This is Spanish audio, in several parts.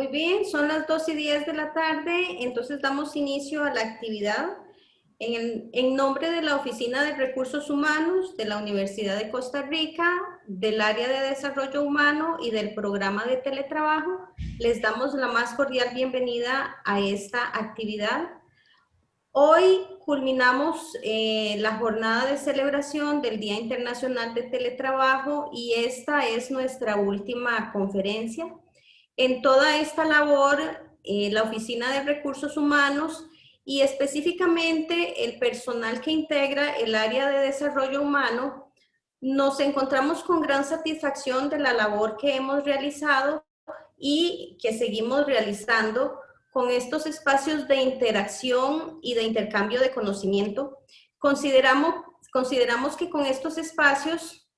Muy bien, son las 2:10 de la tarde, entonces damos inicio a la actividad. En nombre de la Oficina de Recursos Humanos de la Universidad de Costa Rica, del Área de Desarrollo Humano y del Programa de Teletrabajo, les damos la más cordial bienvenida a esta actividad. Hoy culminamos la jornada de celebración del Día Internacional de Teletrabajo y esta es nuestra última conferencia. En toda esta labor, la Oficina de Recursos Humanos y específicamente el personal que integra el área de desarrollo humano, nos encontramos con gran satisfacción de la labor que hemos realizado y que seguimos realizando con estos espacios de interacción y de intercambio de conocimiento. Consideramos que con estos espacios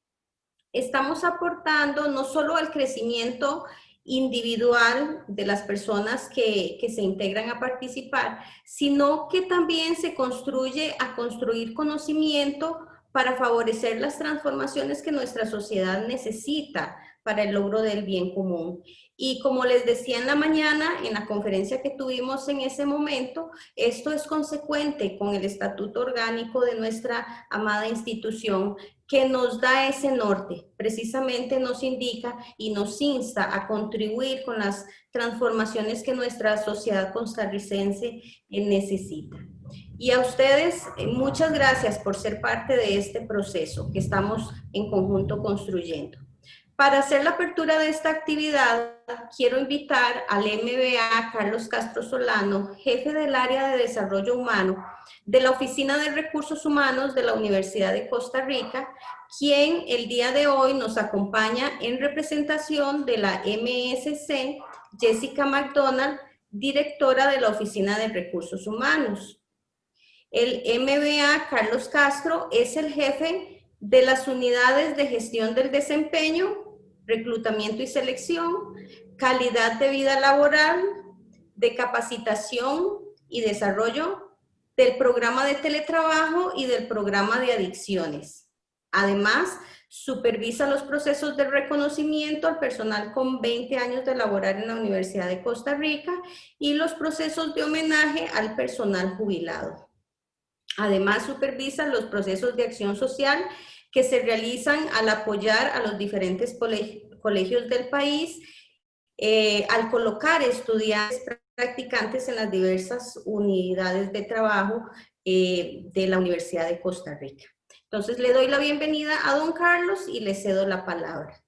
estamos aportando no solo al crecimiento individual de las personas que se integran a participar, sino que también se construye a construir conocimiento para favorecer las transformaciones que nuestra sociedad necesita para el logro del bien común. Y como les decía en la mañana, en la conferencia que tuvimos en ese momento, esto es consecuente con el estatuto orgánico de nuestra amada institución, que nos da ese norte, precisamente nos indica y nos insta a contribuir con las transformaciones que nuestra sociedad costarricense necesita. Y a ustedes, muchas gracias por ser parte de este proceso que estamos en conjunto construyendo. Para hacer la apertura de esta actividad, quiero invitar al MBA Carlos Castro Solano, jefe del área de desarrollo humano de la Oficina de Recursos Humanos de la Universidad de Costa Rica, quien el día de hoy nos acompaña en representación de la MSC, Jessica McDonald, directora de la Oficina de Recursos Humanos. El MBA Carlos Castro es el jefe de las unidades de gestión del desempeño, reclutamiento y selección, calidad de vida laboral, de capacitación y desarrollo, del programa de teletrabajo y del programa de adicciones. Además, supervisa los procesos de reconocimiento al personal con 20 años de laborar en la Universidad de Costa Rica y los procesos de homenaje al personal jubilado. Además, supervisa los procesos de acción social que se realizan al apoyar a los diferentes colegios del país, al colocar estudiantes practicantes en las diversas unidades de trabajo de la Universidad de Costa Rica. Entonces, le doy la bienvenida a don Carlos y le cedo la palabra.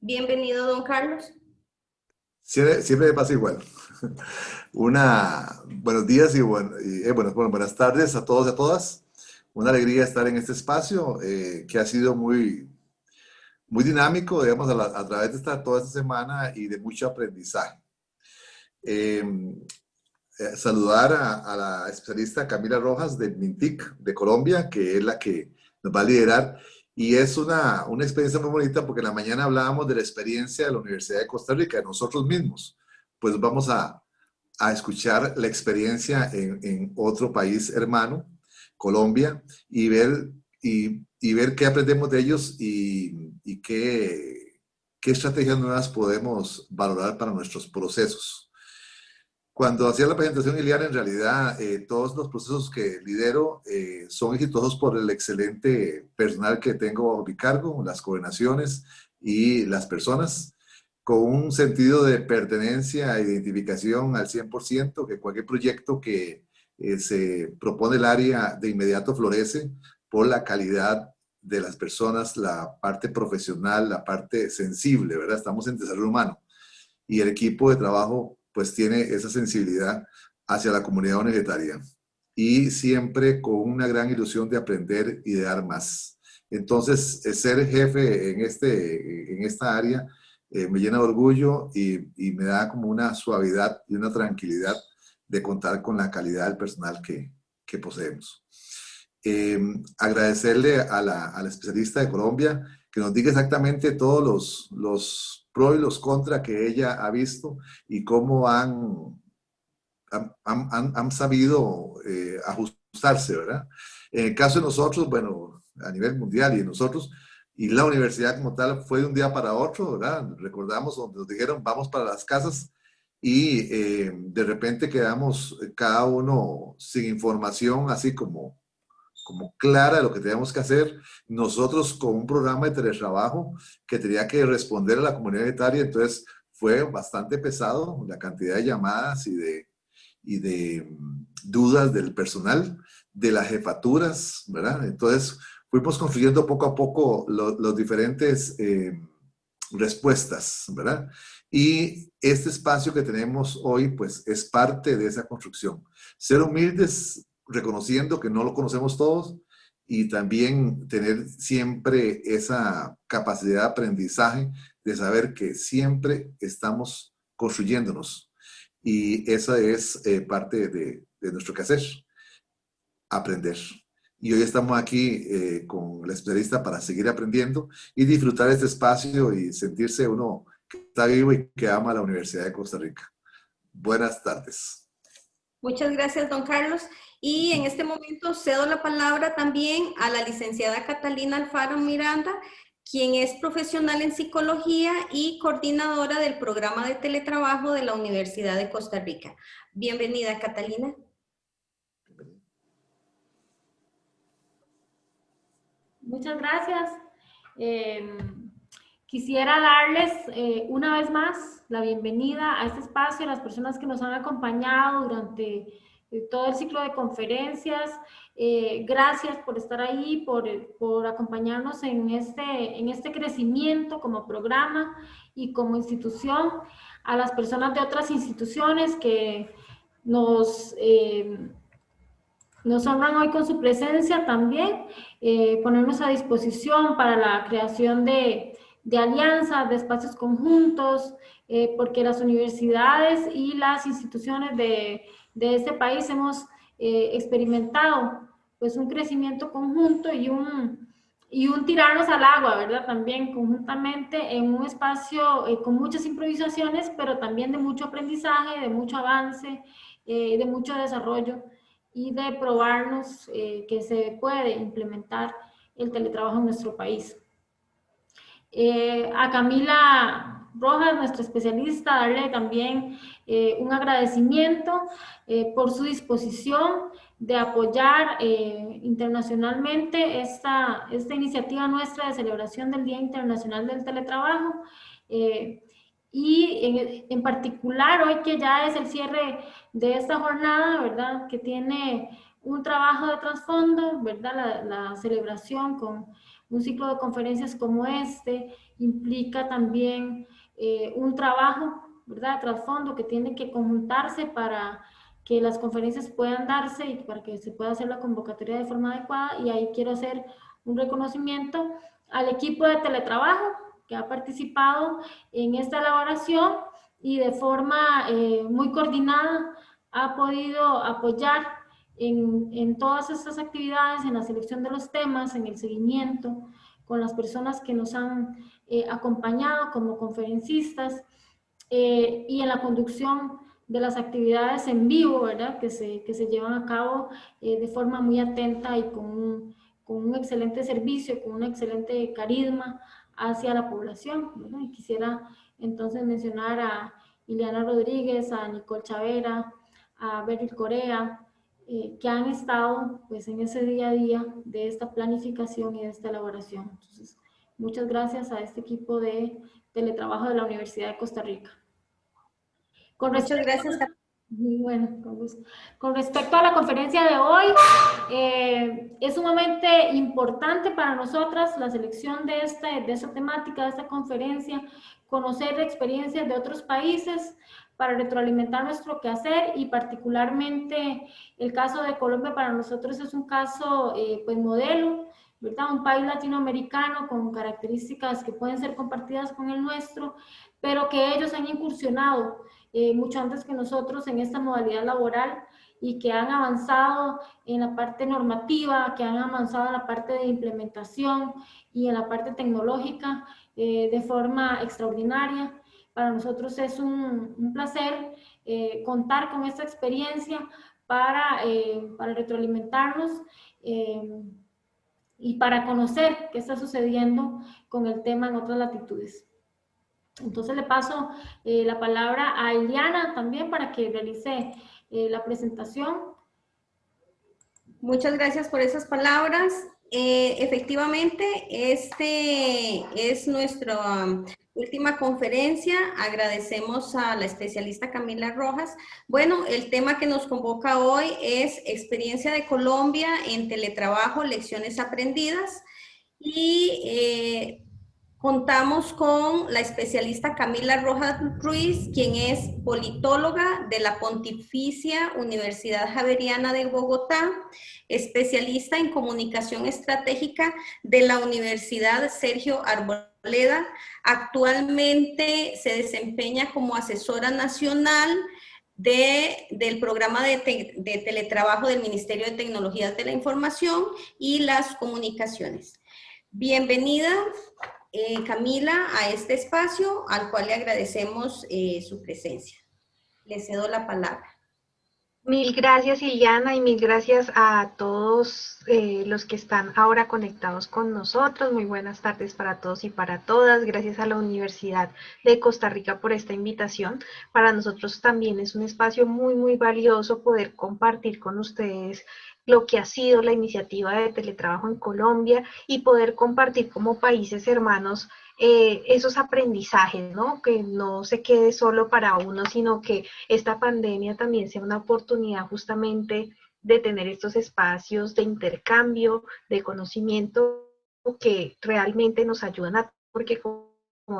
Bienvenido, don Carlos. Siempre me pasa igual. Buenos días y buenas tardes a todos y a todas. Una alegría estar en este espacio que ha sido muy dinámico, digamos, a través de toda esta semana y de mucho aprendizaje. Saludar a la especialista Camila Rojas del MINTIC de Colombia, que es la que nos va a liderar. Y es una experiencia muy bonita porque en la mañana hablábamos de la experiencia de la Universidad de Costa Rica, de nosotros mismos. Pues vamos a escuchar la experiencia en otro país hermano, Colombia, y ver qué aprendemos de ellos y qué estrategias nuevas podemos valorar para nuestros procesos. Cuando hacía la presentación, Iliana, en realidad todos los procesos que lidero son exitosos por el excelente personal que tengo bajo mi cargo, las coordinaciones y las personas, con un sentido de pertenencia e identificación al 100%, que cualquier proyecto que se propone el área de inmediato florece por la calidad de las personas, la parte profesional, la parte sensible, ¿verdad? Estamos en desarrollo humano y el equipo de trabajo pues tiene esa sensibilidad hacia la comunidad universitaria y siempre con una gran ilusión de aprender y de dar más. Entonces, ser jefe en esta área me llena de orgullo y me da como una suavidad y una tranquilidad de contar con la calidad del personal que poseemos. Agradecerle a la especialista de Colombia que nos diga exactamente todos los pros y los contras que ella ha visto y cómo han sabido ajustarse, ¿verdad? En el caso de nosotros, bueno, a nivel mundial y de nosotros, y la universidad como tal fue de un día para otro, ¿verdad? Recordamos donde nos dijeron vamos para las casas y de repente quedamos cada uno sin información así como clara de lo que teníamos que hacer. Nosotros con un programa de teletrabajo que tenía que responder a la comunidad etaria, entonces fue bastante pesado la cantidad de llamadas y de dudas del personal, de las jefaturas, ¿verdad? Entonces fuimos construyendo poco a poco los diferentes respuestas, ¿verdad? Y este espacio que tenemos hoy, pues es parte de esa construcción. Ser humildes, reconociendo que no lo conocemos todos y también tener siempre esa capacidad de aprendizaje de saber que siempre estamos construyéndonos. Y esa es parte de nuestro quehacer, aprender. Y hoy estamos aquí con la especialista para seguir aprendiendo y disfrutar este espacio y sentirse uno que está vivo y que ama la Universidad de Costa Rica. Buenas tardes. Muchas gracias, don Carlos. Y en este momento cedo la palabra también a la licenciada Catalina Alfaro Miranda, quien es profesional en psicología y coordinadora del programa de teletrabajo de la Universidad de Costa Rica. Bienvenida, Catalina. Muchas gracias. Quisiera darles una vez más la bienvenida a este espacio, a las personas que nos han acompañado durante todo el ciclo de conferencias. Gracias por estar ahí, por acompañarnos en este crecimiento como programa y como institución. A las personas de otras instituciones que nos honran hoy con su presencia también, ponernos a disposición para la creación de alianzas, de espacios conjuntos, porque las universidades y las instituciones de este país hemos experimentado pues un crecimiento conjunto y un tirarnos al agua, ¿verdad? También conjuntamente en un espacio con muchas improvisaciones, pero también de mucho aprendizaje, de mucho avance, de mucho desarrollo y de probarnos que se puede implementar el teletrabajo en nuestro país. A Camila Rojas, nuestra especialista, darle también un agradecimiento por su disposición de apoyar internacionalmente esta iniciativa nuestra de celebración del Día Internacional del Teletrabajo. Y en particular hoy que ya es el cierre de esta jornada, ¿verdad? Que tiene un trabajo de trasfondo, ¿verdad? La celebración con un ciclo de conferencias como este implica también un trabajo, ¿verdad? De trasfondo que tiene que conjuntarse para que las conferencias puedan darse y para que se pueda hacer la convocatoria de forma adecuada. Y ahí quiero hacer un reconocimiento al equipo de teletrabajo que ha participado en esta elaboración y de forma muy coordinada ha podido apoyar en todas estas actividades, en la selección de los temas, en el seguimiento, con las personas que nos han acompañado como conferencistas y en la conducción de las actividades en vivo, ¿verdad? Que se llevan a cabo de forma muy atenta y con un excelente servicio, con un excelente carisma hacia la población, ¿verdad? Y quisiera entonces mencionar a Ileana Rodríguez, a Nicole Chavera, a Beryl Corea, que han estado pues en ese día a día de esta planificación y de esta elaboración. Entonces, muchas gracias a este equipo de teletrabajo de la Universidad de Costa Rica. Muchas gracias. Bueno, con respecto a la conferencia de hoy, es sumamente importante para nosotras la selección de esta temática, de esta conferencia, conocer experiencias de otros países para retroalimentar nuestro quehacer y particularmente el caso de Colombia para nosotros es un caso pues modelo, ¿verdad? Un país latinoamericano con características que pueden ser compartidas con el nuestro, pero que ellos han incursionado mucho antes que nosotros en esta modalidad laboral y que han avanzado en la parte normativa, que han avanzado en la parte de implementación y en la parte tecnológica de forma extraordinaria. Para nosotros es un placer contar con esta experiencia para retroalimentarnos y para conocer qué está sucediendo con el tema en otras latitudes. Entonces le paso la palabra a Eliana también para que realice la presentación. Muchas gracias por esas palabras. Efectivamente, este es nuestra última conferencia. Agradecemos a la especialista Camila Rojas. Bueno, el tema que nos convoca hoy es experiencia de Colombia en teletrabajo, lecciones aprendidas. Y contamos con la especialista Camila Rojas Ruiz, quien es politóloga de la Pontificia Universidad Javeriana de Bogotá, especialista en comunicación estratégica de la Universidad Sergio Arboleda. Actualmente se desempeña como asesora nacional del programa de teletrabajo del Ministerio de Tecnologías de la Información y las Comunicaciones. Bienvenida, Camila, a este espacio al cual le agradecemos su presencia. Le cedo la palabra. Mil gracias, Iliana, y mil gracias a todos los que están ahora conectados con nosotros. Muy buenas tardes para todos y para todas. Gracias a la Universidad de Costa Rica por esta invitación. Para nosotros también es un espacio muy valioso poder compartir con ustedes lo que ha sido la iniciativa de teletrabajo en Colombia y poder compartir como países hermanos esos aprendizajes, ¿no? Que no se quede solo para uno, sino que esta pandemia también sea una oportunidad justamente de tener estos espacios de intercambio, de conocimiento que realmente nos ayudan a, porque como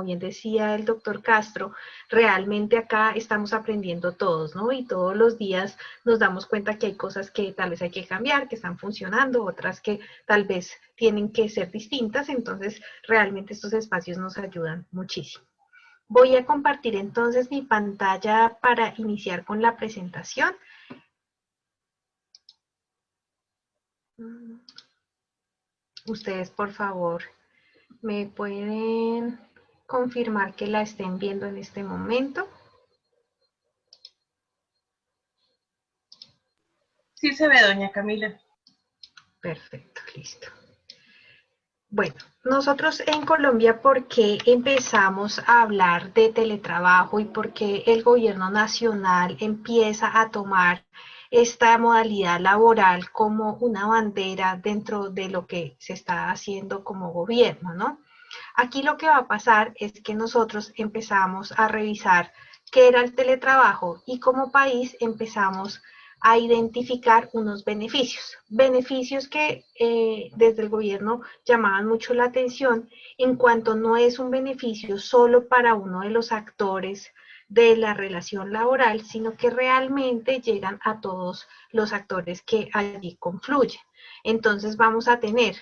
bien decía el doctor Castro, realmente acá estamos aprendiendo todos, ¿no? Y todos los días nos damos cuenta que hay cosas que tal vez hay que cambiar, que están funcionando, otras que tal vez tienen que ser distintas, entonces realmente estos espacios nos ayudan muchísimo. Voy a compartir entonces mi pantalla para iniciar con la presentación. Ustedes, por favor, me pueden confirmar que la estén viendo en este momento. Sí se ve, doña Camila. Perfecto, listo. Bueno, nosotros en Colombia, ¿por qué empezamos a hablar de teletrabajo y por qué el gobierno nacional empieza a tomar esta modalidad laboral como una bandera dentro de lo que se está haciendo como gobierno, ¿no? Aquí lo que va a pasar es que nosotros empezamos a revisar qué era el teletrabajo y como país empezamos a identificar unos beneficios que desde el gobierno llamaban mucho la atención en cuanto no es un beneficio solo para uno de los actores de la relación laboral, sino que realmente llegan a todos los actores que allí confluyen. Entonces vamos a tener,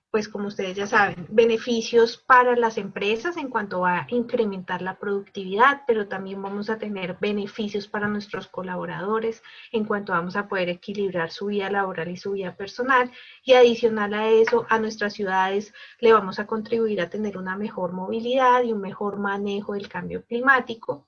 pues como ustedes ya saben, beneficios para las empresas en cuanto a incrementar la productividad, pero también vamos a tener beneficios para nuestros colaboradores en cuanto vamos a poder equilibrar su vida laboral y su vida personal, y adicional a eso, a nuestras ciudades le vamos a contribuir a tener una mejor movilidad y un mejor manejo del cambio climático.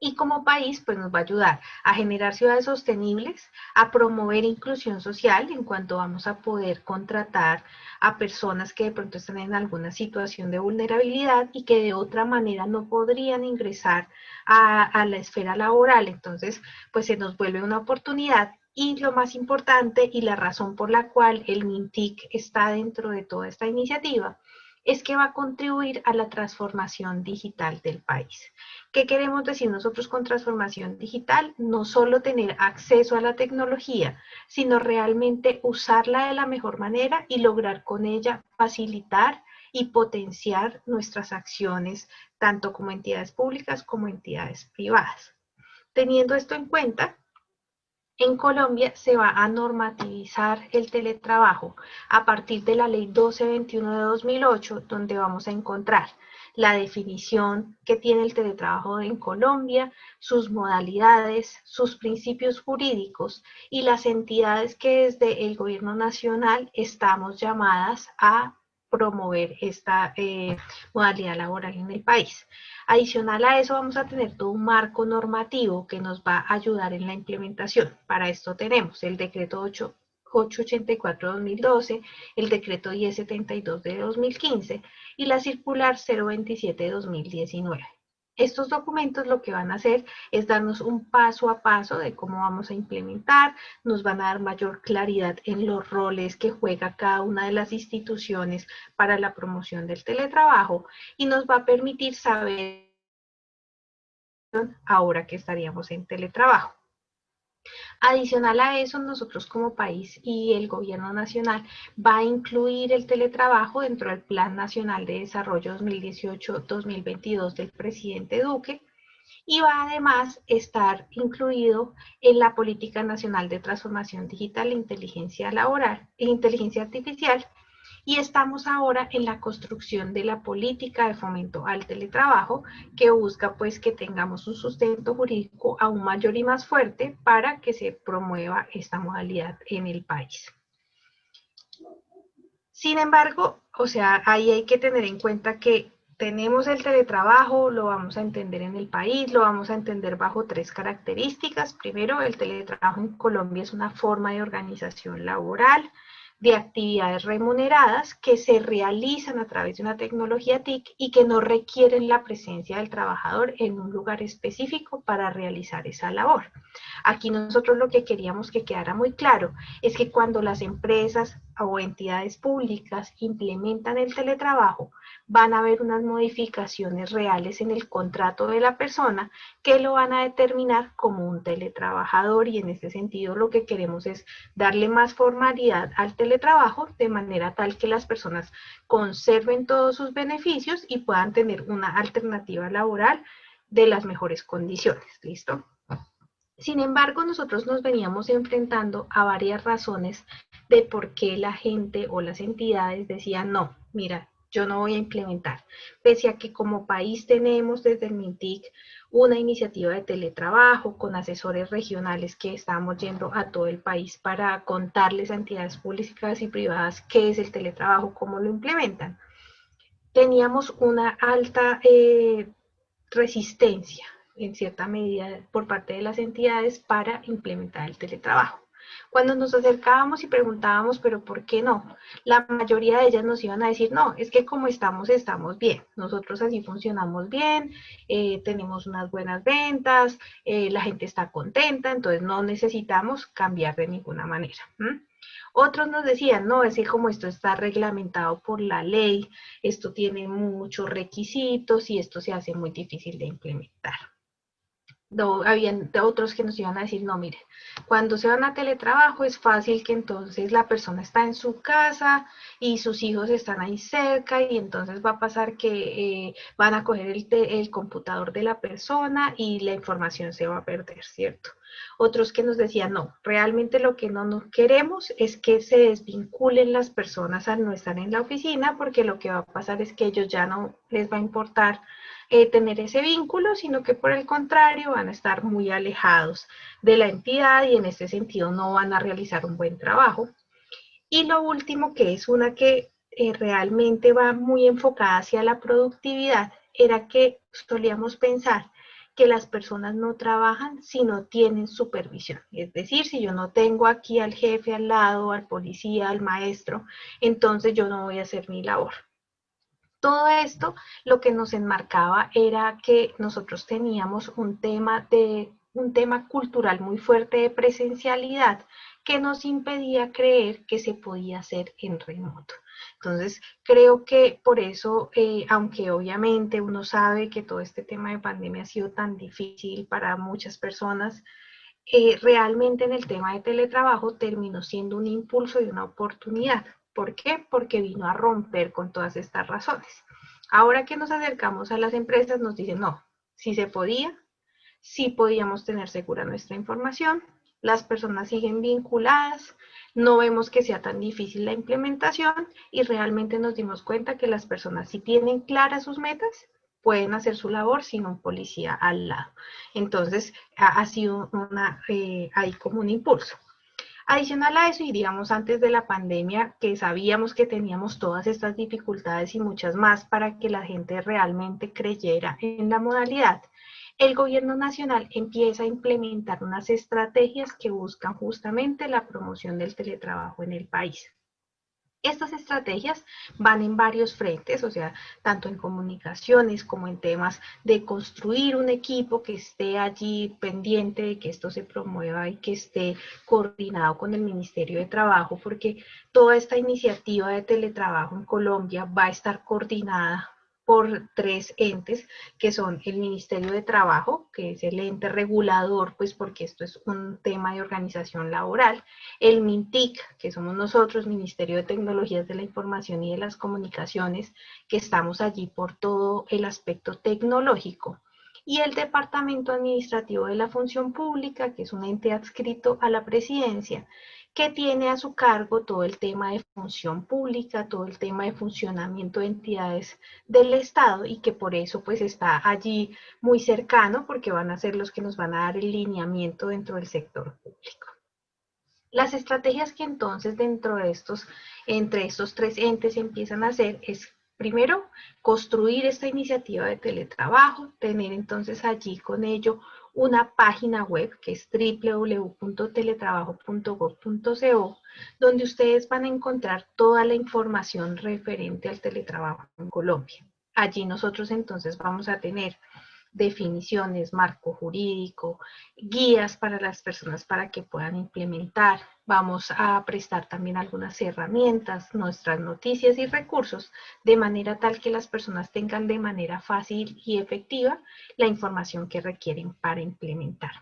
Y como país, pues nos va a ayudar a generar ciudades sostenibles, a promover inclusión social en cuanto vamos a poder contratar a personas que de pronto están en alguna situación de vulnerabilidad y que de otra manera no podrían ingresar a la esfera laboral. Entonces, pues se nos vuelve una oportunidad. Y lo más importante y la razón por la cual el MINTIC está dentro de toda esta iniciativa es que va a contribuir a la transformación digital del país. ¿Qué queremos decir nosotros con transformación digital? No solo tener acceso a la tecnología, sino realmente usarla de la mejor manera y lograr con ella facilitar y potenciar nuestras acciones, tanto como entidades públicas como entidades privadas. Teniendo esto en cuenta, en Colombia se va a normativizar el teletrabajo a partir de la Ley 1221 de 2008, donde vamos a encontrar la definición que tiene el teletrabajo en Colombia, sus modalidades, sus principios jurídicos y las entidades que desde el gobierno nacional estamos llamadas a promover esta modalidad laboral en el país. Adicional a eso vamos a tener todo un marco normativo que nos va a ayudar en la implementación. Para esto tenemos el decreto 884-2012, el decreto 1072 de 2015 y la circular 027 de 2019. Estos documentos lo que van a hacer es darnos un paso a paso de cómo vamos a implementar, nos van a dar mayor claridad en los roles que juega cada una de las instituciones para la promoción del teletrabajo y nos va a permitir saber ahora que estaríamos en teletrabajo. Adicional a eso, nosotros como país y el gobierno nacional va a incluir el teletrabajo dentro del Plan Nacional de Desarrollo 2018-2022 del presidente Duque y va además estar incluido en la Política Nacional de Transformación Digital e Inteligencia Laboral e Inteligencia Artificial. Y estamos ahora en la construcción de la política de fomento al teletrabajo que busca pues que tengamos un sustento jurídico aún mayor y más fuerte para que se promueva esta modalidad en el país. Sin embargo, o sea, ahí hay que tener en cuenta que tenemos el teletrabajo, lo vamos a entender en el país, lo vamos a entender bajo 3 características. Primero, el teletrabajo en Colombia es una forma de organización laboral, de actividades remuneradas que se realizan a través de una tecnología TIC y que no requieren la presencia del trabajador en un lugar específico para realizar esa labor. Aquí nosotros lo que queríamos que quedara muy claro es que cuando las empresas o entidades públicas implementan el teletrabajo, van a haber unas modificaciones reales en el contrato de la persona que lo van a determinar como un teletrabajador y en este sentido lo que queremos es darle más formalidad al teletrabajo de manera tal que las personas conserven todos sus beneficios y puedan tener una alternativa laboral de las mejores condiciones. ¿Listo? Sin embargo, nosotros nos veníamos enfrentando a varias razones de por qué la gente o las entidades decían, no, mira, yo no voy a implementar. Pese a que como país tenemos desde el MINTIC una iniciativa de teletrabajo con asesores regionales que estamos yendo a todo el país para contarles a entidades públicas y privadas qué es el teletrabajo, cómo lo implementan. Teníamos una alta resistencia en cierta medida por parte de las entidades para implementar el teletrabajo. Cuando nos acercábamos y preguntábamos, pero ¿por qué no? La mayoría de ellas nos iban a decir, no, es que como estamos bien. Nosotros así funcionamos bien, tenemos unas buenas ventas, la gente está contenta, entonces no necesitamos cambiar de ninguna manera. Otros nos decían, no, es que como esto está reglamentado por la ley, esto tiene muchos requisitos y esto se hace muy difícil de implementar. No, habían otros que nos iban a decir, no, mire, cuando se van a teletrabajo es fácil que entonces la persona está en su casa y sus hijos están ahí cerca y entonces va a pasar que van a coger el computador de la persona y la información se va a perder, ¿cierto? Otros que nos decían, no, realmente lo que no nos queremos es que se desvinculen las personas al no estar en la oficina porque lo que va a pasar es que ellos ya no les va a importar tener ese vínculo, sino que por el contrario van a estar muy alejados de la entidad y en este sentido no van a realizar un buen trabajo. Y lo último, que es una que realmente va muy enfocada hacia la productividad, era que solíamos pensar que las personas no trabajan si no tienen supervisión. Es decir, si yo no tengo aquí al jefe al lado, al policía, al maestro, entonces yo no voy a hacer mi labor. Todo esto lo que nos enmarcaba era que nosotros teníamos un tema cultural muy fuerte de presencialidad que nos impedía creer que se podía hacer en remoto. Entonces, creo que por eso, aunque obviamente uno sabe que todo este tema de pandemia ha sido tan difícil para muchas personas, realmente en el tema de teletrabajo terminó siendo un impulso y una oportunidad. ¿Por qué? Porque vino a romper con todas estas razones. Ahora que nos acercamos a las empresas nos dicen, no, sí se podía, sí podíamos tener segura nuestra información, las personas siguen vinculadas, no vemos que sea tan difícil la implementación y realmente nos dimos cuenta que las personas si tienen claras sus metas, pueden hacer su labor sin un policía al lado. Entonces, ha sido ahí como un impulso. Adicional a eso, y digamos antes de la pandemia, que sabíamos que teníamos todas estas dificultades y muchas más para que la gente realmente creyera en la modalidad, el gobierno nacional empieza a implementar unas estrategias que buscan justamente la promoción del teletrabajo en el país. Estas estrategias van en varios frentes, o sea, tanto en comunicaciones como en temas de construir un equipo que esté allí pendiente de que esto se promueva y que esté coordinado con el Ministerio de Trabajo, porque toda esta iniciativa de teletrabajo en Colombia va a estar coordinada por 3 entes, que son el Ministerio de Trabajo, que es el ente regulador, pues porque esto es un tema de organización laboral, el MINTIC, que somos nosotros, Ministerio de Tecnologías de la Información y de las Comunicaciones, que estamos allí por todo el aspecto tecnológico, y el Departamento Administrativo de la Función Pública, que es un ente adscrito a la Presidencia, que tiene a su cargo todo el tema de función pública, todo el tema de funcionamiento de entidades del Estado y que por eso pues está allí muy cercano porque van a ser los que nos van a dar el lineamiento dentro del sector público. Las estrategias que entonces entre estos 3 entes empiezan a hacer es primero construir esta iniciativa de teletrabajo, tener entonces allí con ello una página web que es www.teletrabajo.gov.co, donde ustedes van a encontrar toda la información referente al teletrabajo en Colombia. Allí nosotros entonces vamos a tener definiciones, marco jurídico, guías para las personas para que puedan implementar. Vamos a prestar también algunas herramientas, nuestras noticias y recursos, de manera tal que las personas tengan de manera fácil y efectiva la información que requieren para implementar.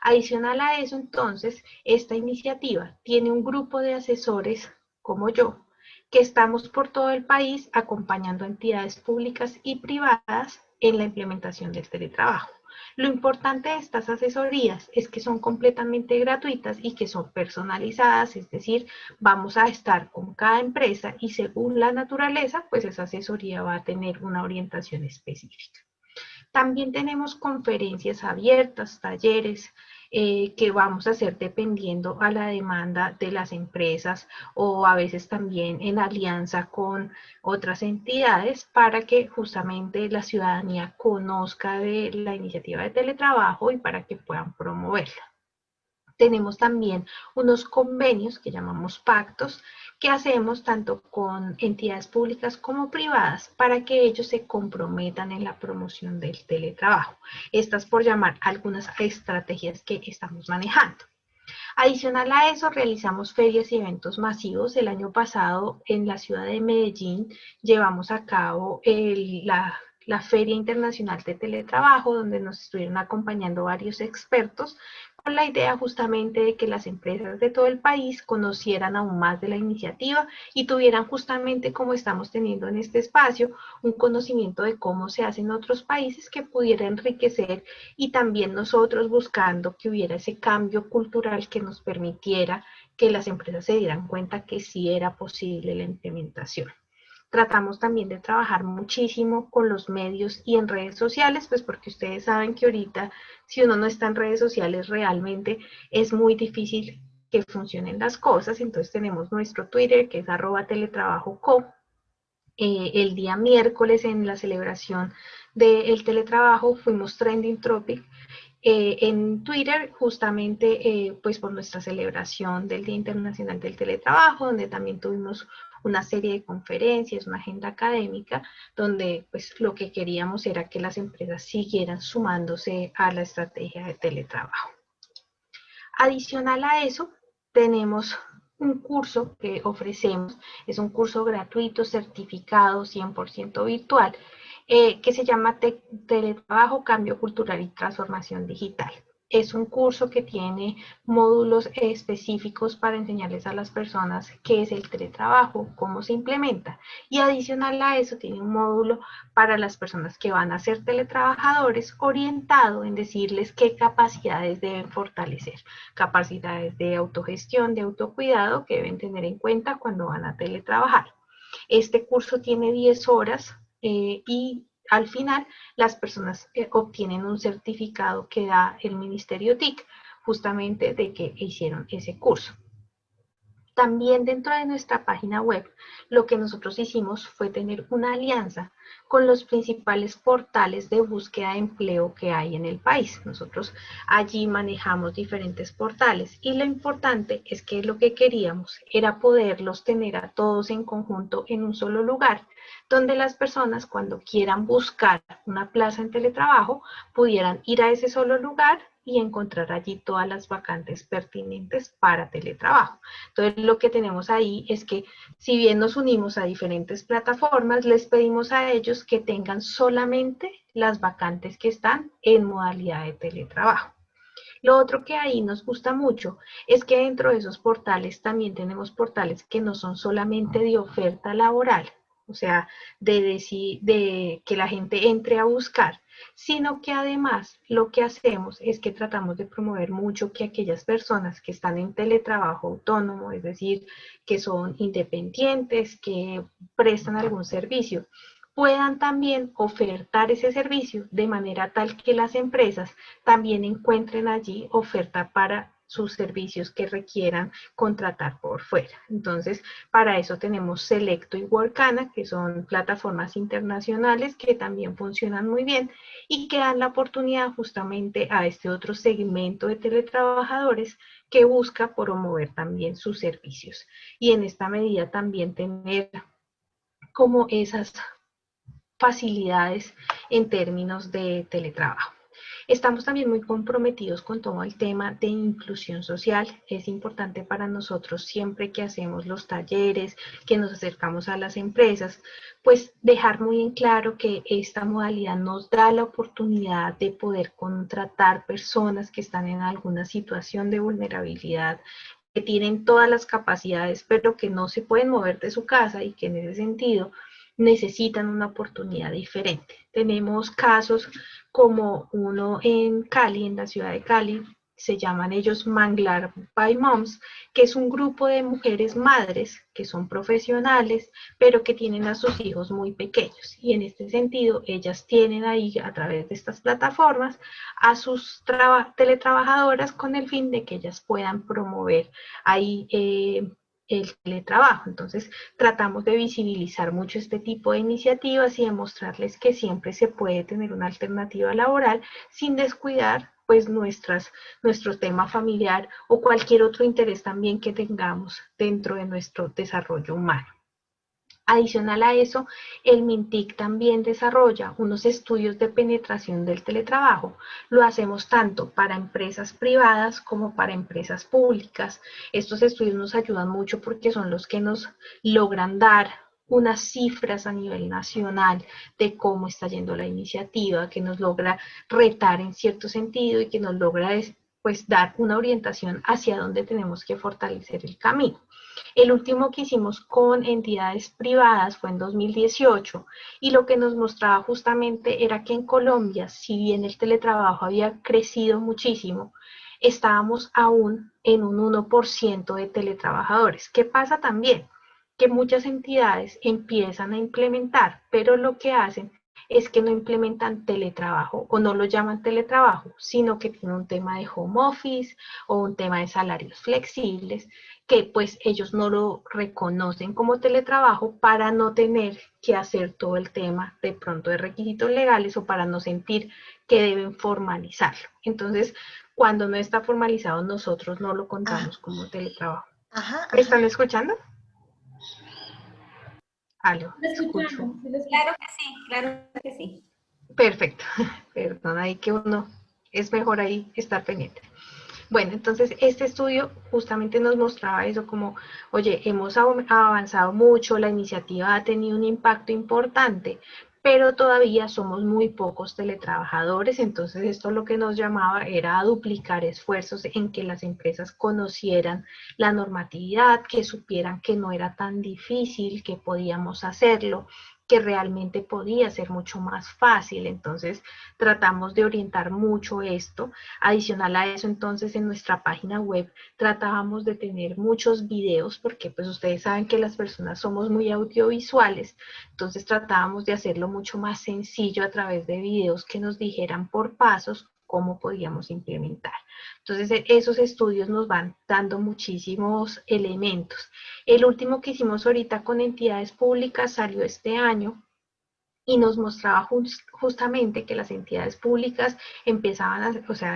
Adicional a eso, entonces, esta iniciativa tiene un grupo de asesores como yo, que estamos por todo el país acompañando a entidades públicas y privadas en la implementación del teletrabajo. Lo importante de estas asesorías es que son completamente gratuitas y que son personalizadas, es decir, vamos a estar con cada empresa y según la naturaleza, pues esa asesoría va a tener una orientación específica. También tenemos conferencias abiertas, talleres, que vamos a hacer dependiendo a la demanda de las empresas o a veces también en alianza con otras entidades para que justamente la ciudadanía conozca de la iniciativa de teletrabajo y para que puedan promoverla. Tenemos también unos convenios que llamamos pactos que hacemos tanto con entidades públicas como privadas para que ellos se comprometan en la promoción del teletrabajo. Estas por llamar algunas estrategias que estamos manejando. Adicional a eso, realizamos ferias y eventos masivos. El año pasado en la ciudad de Medellín llevamos a cabo la Feria Internacional de Teletrabajo, donde nos estuvieron acompañando varios expertos, con la idea justamente de que las empresas de todo el país conocieran aún más de la iniciativa y tuvieran justamente, como estamos teniendo en este espacio, un conocimiento de cómo se hace en otros países que pudiera enriquecer y también nosotros buscando que hubiera ese cambio cultural que nos permitiera que las empresas se dieran cuenta que sí era posible la implementación. Tratamos también de trabajar muchísimo con los medios y en redes sociales, pues porque ustedes saben que ahorita si uno no está en redes sociales realmente es muy difícil que funcionen las cosas. Entonces tenemos nuestro Twitter que es @teletrabajoco. El día miércoles en la celebración del teletrabajo fuimos trending topic en Twitter justamente pues por nuestra celebración del Día Internacional del Teletrabajo, donde también tuvimos una serie de conferencias, una agenda académica, donde pues lo que queríamos era que las empresas siguieran sumándose a la estrategia de teletrabajo. Adicional a eso, tenemos un curso que ofrecemos, es un curso gratuito, certificado, 100% virtual, que se llama Teletrabajo, Cambio Cultural y Transformación Digital. Es un curso que tiene módulos específicos para enseñarles a las personas qué es el teletrabajo, cómo se implementa. Y adicional a eso tiene un módulo para las personas que van a ser teletrabajadores orientado en decirles qué capacidades deben fortalecer. Capacidades de autogestión, de autocuidado que deben tener en cuenta cuando van a teletrabajar. Este curso tiene 10 horas y al final las personas obtienen un certificado que da el Ministerio TIC justamente de que hicieron ese curso. También dentro de nuestra página web, lo que nosotros hicimos fue tener una alianza con los principales portales de búsqueda de empleo que hay en el país. Nosotros allí manejamos diferentes portales y lo importante es que lo que queríamos era poderlos tener a todos en conjunto en un solo lugar, donde las personas cuando quieran buscar una plaza en teletrabajo pudieran ir a ese solo lugar y encontrar allí todas las vacantes pertinentes para teletrabajo. Entonces, lo que tenemos ahí es que si bien nos unimos a diferentes plataformas, les pedimos a ellos que tengan solamente las vacantes que están en modalidad de teletrabajo. Lo otro que ahí nos gusta mucho es que dentro de esos portales también tenemos portales que no son solamente de oferta laboral, o sea, de que la gente entre a buscar, sino que además lo que hacemos es que tratamos de promover mucho que aquellas personas que están en teletrabajo autónomo, es decir, que son independientes, que prestan algún servicio, puedan también ofertar ese servicio de manera tal que las empresas también encuentren allí oferta para sus servicios que requieran contratar por fuera. Entonces, para eso tenemos Selecto y Workana, que son plataformas internacionales que también funcionan muy bien y que dan la oportunidad justamente a este otro segmento de teletrabajadores que busca promover también sus servicios. Y en esta medida también tener como esas facilidades en términos de teletrabajo. Estamos también muy comprometidos con todo el tema de inclusión social. Es importante para nosotros siempre que hacemos los talleres, que nos acercamos a las empresas, pues dejar muy en claro que esta modalidad nos da la oportunidad de poder contratar personas que están en alguna situación de vulnerabilidad, que tienen todas las capacidades, pero que no se pueden mover de su casa y que en ese sentido necesitan una oportunidad diferente. Tenemos casos como uno en Cali, en la ciudad de Cali, se llaman ellos Manglar by Moms, que es un grupo de mujeres madres que son profesionales, pero que tienen a sus hijos muy pequeños. Y en este sentido, ellas tienen ahí, a través de estas plataformas, a sus teletrabajadoras con el fin de que ellas puedan promover ahí el teletrabajo. Entonces, tratamos de visibilizar mucho este tipo de iniciativas y demostrarles que siempre se puede tener una alternativa laboral sin descuidar pues nuestro tema familiar o cualquier otro interés también que tengamos dentro de nuestro desarrollo humano. Adicional a eso, el MINTIC también desarrolla unos estudios de penetración del teletrabajo. Lo hacemos tanto para empresas privadas como para empresas públicas. Estos estudios nos ayudan mucho porque son los que nos logran dar unas cifras a nivel nacional de cómo está yendo la iniciativa, que nos logra retar en cierto sentido y que nos logra pues dar una orientación hacia dónde tenemos que fortalecer el camino. El último que hicimos con entidades privadas fue en 2018 y lo que nos mostraba justamente era que en Colombia, si bien el teletrabajo había crecido muchísimo, estábamos aún en un 1% de teletrabajadores. ¿Qué pasa también? Que muchas entidades empiezan a implementar, pero lo que hacen es que no implementan teletrabajo o no lo llaman teletrabajo, sino que tienen un tema de home office o un tema de salarios flexibles, que pues ellos no lo reconocen como teletrabajo para no tener que hacer todo el tema de pronto de requisitos legales o para no sentir que deben formalizarlo. Entonces, cuando no está formalizado, nosotros no lo contamos como teletrabajo. ¿Me están escuchando? Aló, escucho. Claro que sí. Perfecto. Perdón, ahí que uno es mejor ahí estar pendiente. Bueno, entonces este estudio justamente nos mostraba eso como, oye, hemos avanzado mucho, la iniciativa ha tenido un impacto importante, pero todavía somos muy pocos teletrabajadores, entonces esto lo que nos llamaba era a duplicar esfuerzos en que las empresas conocieran la normatividad, que supieran que no era tan difícil, que podíamos hacerlo, que realmente podía ser mucho más fácil. Entonces tratamos de orientar mucho esto. Adicional a eso, entonces en nuestra página web tratábamos de tener muchos videos porque pues ustedes saben que las personas somos muy audiovisuales, entonces tratábamos de hacerlo mucho más sencillo a través de videos que nos dijeran por pasos cómo podíamos implementar. Entonces, esos estudios nos van dando muchísimos elementos. El último que hicimos ahorita con entidades públicas salió este año y nos mostraba justamente que las entidades públicas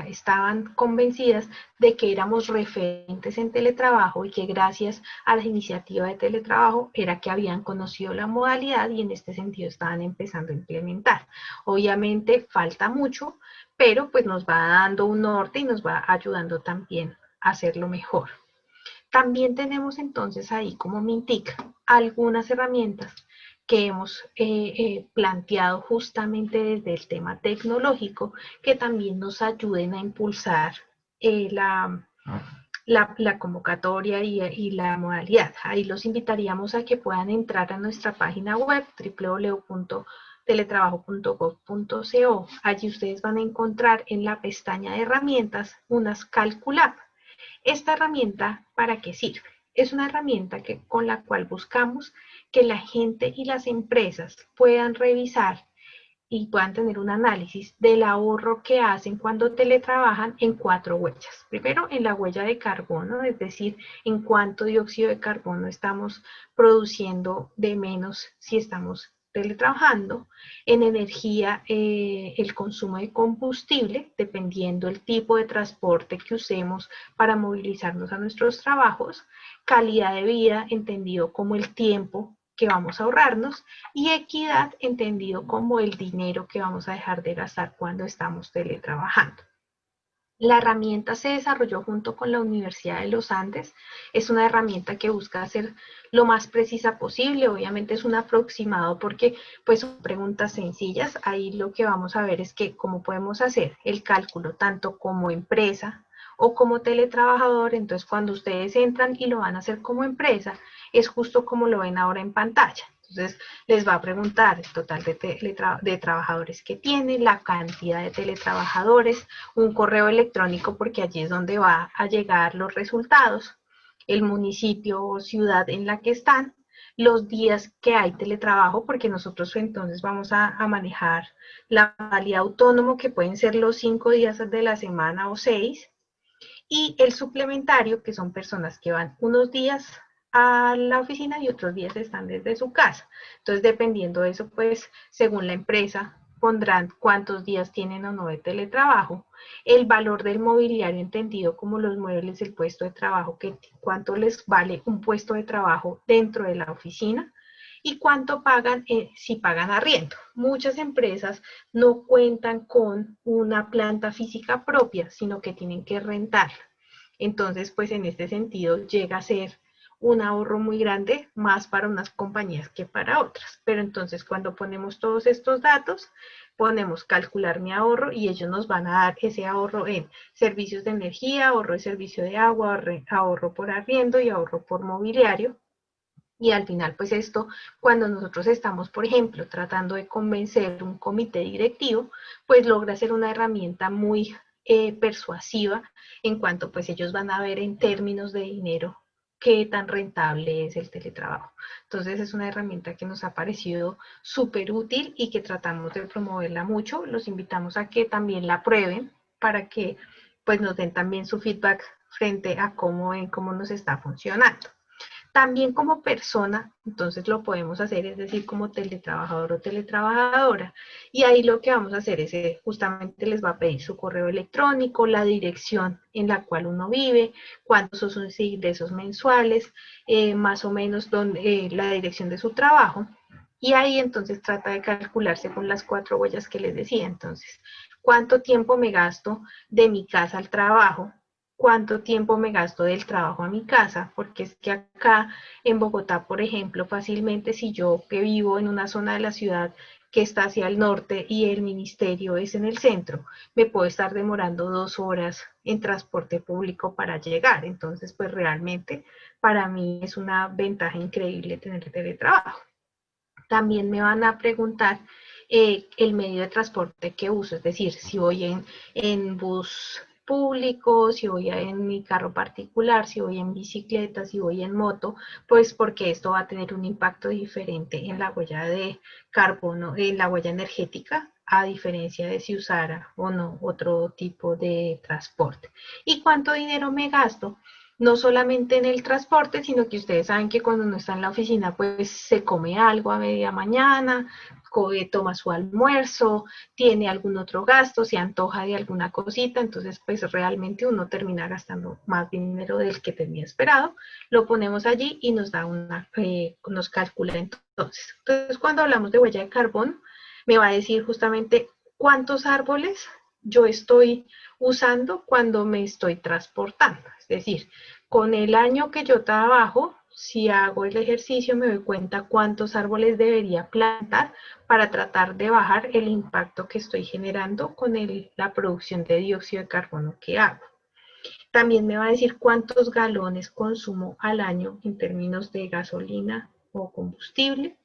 estaban convencidas de que éramos referentes en teletrabajo y que gracias a la iniciativa de teletrabajo era que habían conocido la modalidad y en este sentido estaban empezando a implementar. Obviamente falta mucho, pero pues nos va dando un norte y nos va ayudando también a hacerlo mejor. También tenemos entonces ahí como MINTIC algunas herramientas que hemos planteado justamente desde el tema tecnológico que también nos ayuden a impulsar la convocatoria y la modalidad. Ahí los invitaríamos a que puedan entrar a nuestra página web www.teletrabajo.gov.co. Allí ustedes van a encontrar en la pestaña de herramientas unas CalculApp. Esta herramienta, ¿para qué sirve? Es una herramienta con la cual buscamos que la gente y las empresas puedan revisar y puedan tener un análisis del ahorro que hacen cuando teletrabajan en 4 huellas. Primero, en la huella de carbono, es decir, en cuánto dióxido de carbono estamos produciendo de menos si estamos teletrabajando, en energía, el consumo de combustible, dependiendo el tipo de transporte que usemos para movilizarnos a nuestros trabajos, calidad de vida, entendido como el tiempo que vamos a ahorrarnos, y equidad, entendido como el dinero que vamos a dejar de gastar cuando estamos teletrabajando. La herramienta se desarrolló junto con la Universidad de los Andes. Es una herramienta que busca ser lo más precisa posible. Obviamente es un aproximado porque pues son preguntas sencillas. Ahí lo que vamos a ver es que cómo podemos hacer el cálculo tanto como empresa o como teletrabajador. Entonces cuando ustedes entran y lo van a hacer como empresa, es justo como lo ven ahora en pantalla. Entonces, les va a preguntar el total de trabajadores que tiene, la cantidad de teletrabajadores, un correo electrónico, porque allí es donde va a llegar los resultados, el municipio o ciudad en la que están, los días que hay teletrabajo, porque nosotros entonces vamos a manejar la modalidad autónomo, que pueden ser los 5 días de la semana o 6, y el suplementario, que son personas que van unos días a la oficina y otros días están desde su casa. Entonces, dependiendo de eso, pues, según la empresa, pondrán cuántos días tienen o no de teletrabajo, el valor del mobiliario entendido como los muebles, el puesto de trabajo, cuánto les vale un puesto de trabajo dentro de la oficina y cuánto pagan si pagan arriendo. Muchas empresas no cuentan con una planta física propia, sino que tienen que rentarla. Entonces, pues en este sentido llega a ser un ahorro muy grande, más para unas compañías que para otras. Pero entonces cuando ponemos todos estos datos, ponemos calcular mi ahorro y ellos nos van a dar ese ahorro en servicios de energía, ahorro de servicio de agua, ahorro por arriendo y ahorro por mobiliario. Y al final, pues esto, cuando nosotros estamos, por ejemplo, tratando de convencer un comité directivo, pues logra ser una herramienta muy persuasiva en cuanto pues ellos van a ver en términos de dinero qué tan rentable es el teletrabajo. Entonces es una herramienta que nos ha parecido súper útil y que tratamos de promoverla mucho. Los invitamos a que también la prueben para que pues nos den también su feedback frente a cómo nos está funcionando. También como persona, entonces lo podemos hacer, es decir, como teletrabajador o teletrabajadora. Y ahí lo que vamos a hacer es, justamente les va a pedir su correo electrónico, la dirección en la cual uno vive, cuántos son sus ingresos mensuales, más o menos la dirección de su trabajo. Y ahí entonces trata de calcular según las 4 huellas que les decía. Entonces, ¿cuánto tiempo me gasto de mi casa al trabajo? ¿Cuánto tiempo me gasto del trabajo a mi casa? Porque es que acá en Bogotá, por ejemplo, fácilmente si yo que vivo en una zona de la ciudad que está hacia el norte y el ministerio es en el centro, me puedo estar demorando 2 horas en transporte público para llegar. Entonces, pues realmente para mí es una ventaja increíble tener teletrabajo. También me van a preguntar el medio de transporte que uso, es decir, si voy en bus público, si voy en mi carro particular, si voy en bicicleta, si voy en moto, pues porque esto va a tener un impacto diferente en la huella de carbono, en la huella energética a diferencia de si usara o no otro tipo de transporte. ¿Y cuánto dinero me gasto? No solamente en el transporte, sino que ustedes saben que cuando uno está en la oficina, pues se come algo a media mañana, toma su almuerzo, tiene algún otro gasto, se antoja de alguna cosita, entonces pues realmente uno termina gastando más dinero del que tenía esperado, lo ponemos allí y nos da nos calcula entonces. Entonces cuando hablamos de huella de carbono, me va a decir justamente cuántos árboles yo estoy usando cuando me estoy transportando. Es decir, con el año que yo trabajo, si hago el ejercicio me doy cuenta cuántos árboles debería plantar para tratar de bajar el impacto que estoy generando con la producción de dióxido de carbono que hago. También me va a decir cuántos galones consumo al año en términos de gasolina o combustible.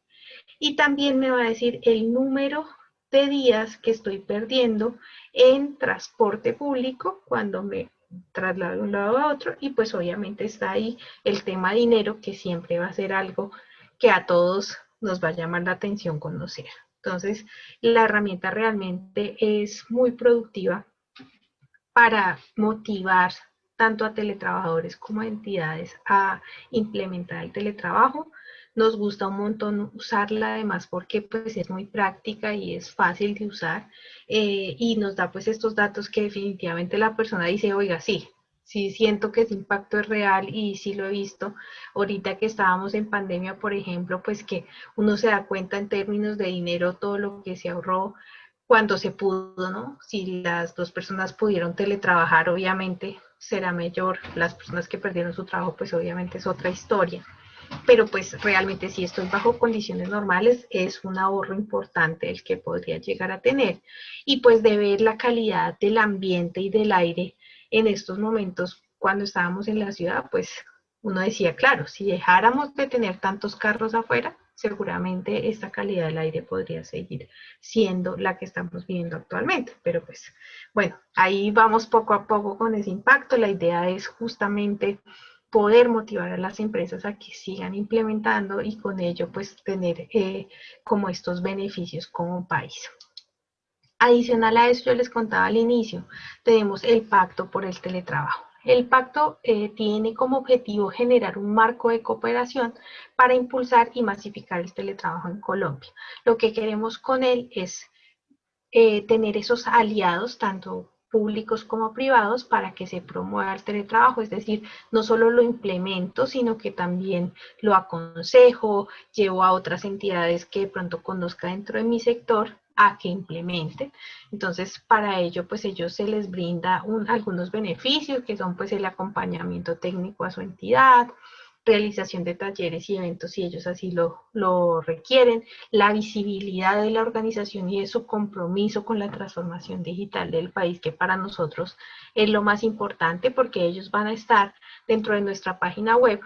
Y también me va a decir el número de días que estoy perdiendo en transporte público cuando me traslado de un lado a otro, y pues obviamente está ahí el tema dinero, que siempre va a ser algo que a todos nos va a llamar la atención conocer. Entonces, la herramienta realmente es muy productiva para motivar tanto a teletrabajadores como a entidades a implementar el teletrabajo. Nos gusta un montón usarla además porque pues es muy práctica y es fácil de usar, y nos da pues estos datos que definitivamente la persona dice, oiga, sí siento que ese impacto es real y sí lo he visto. Ahorita que estábamos en pandemia, por ejemplo, pues que uno se da cuenta en términos de dinero todo lo que se ahorró cuando se pudo, ¿no? Si las dos personas pudieron teletrabajar, obviamente será mayor. Las personas que perdieron su trabajo, pues obviamente es otra historia. Pero pues realmente si estoy bajo condiciones normales, es un ahorro importante el que podría llegar a tener. Y pues de ver la calidad del ambiente y del aire en estos momentos, cuando estábamos en la ciudad, pues uno decía, claro, si dejáramos de tener tantos carros afuera, seguramente esta calidad del aire podría seguir siendo la que estamos viviendo actualmente. Pero pues, bueno, ahí vamos poco a poco con ese impacto. La idea es justamente poder motivar a las empresas a que sigan implementando y con ello pues tener como estos beneficios como país. Adicional a eso, yo les contaba al inicio, tenemos el Pacto por el Teletrabajo. El pacto tiene como objetivo generar un marco de cooperación para impulsar y masificar el teletrabajo en Colombia. Lo que queremos con él es tener esos aliados, tanto públicos como privados, para que se promueva el teletrabajo. Es decir, no solo lo implemento, sino que también lo aconsejo, llevo a otras entidades que de pronto conozca dentro de mi sector a que implementen. Entonces, para ello, pues ellos se les brinda algunos beneficios, que son pues el acompañamiento técnico a su entidad, realización de talleres y eventos si ellos así lo requieren, la visibilidad de la organización y de su compromiso con la transformación digital del país, que para nosotros es lo más importante, porque ellos van a estar dentro de nuestra página web.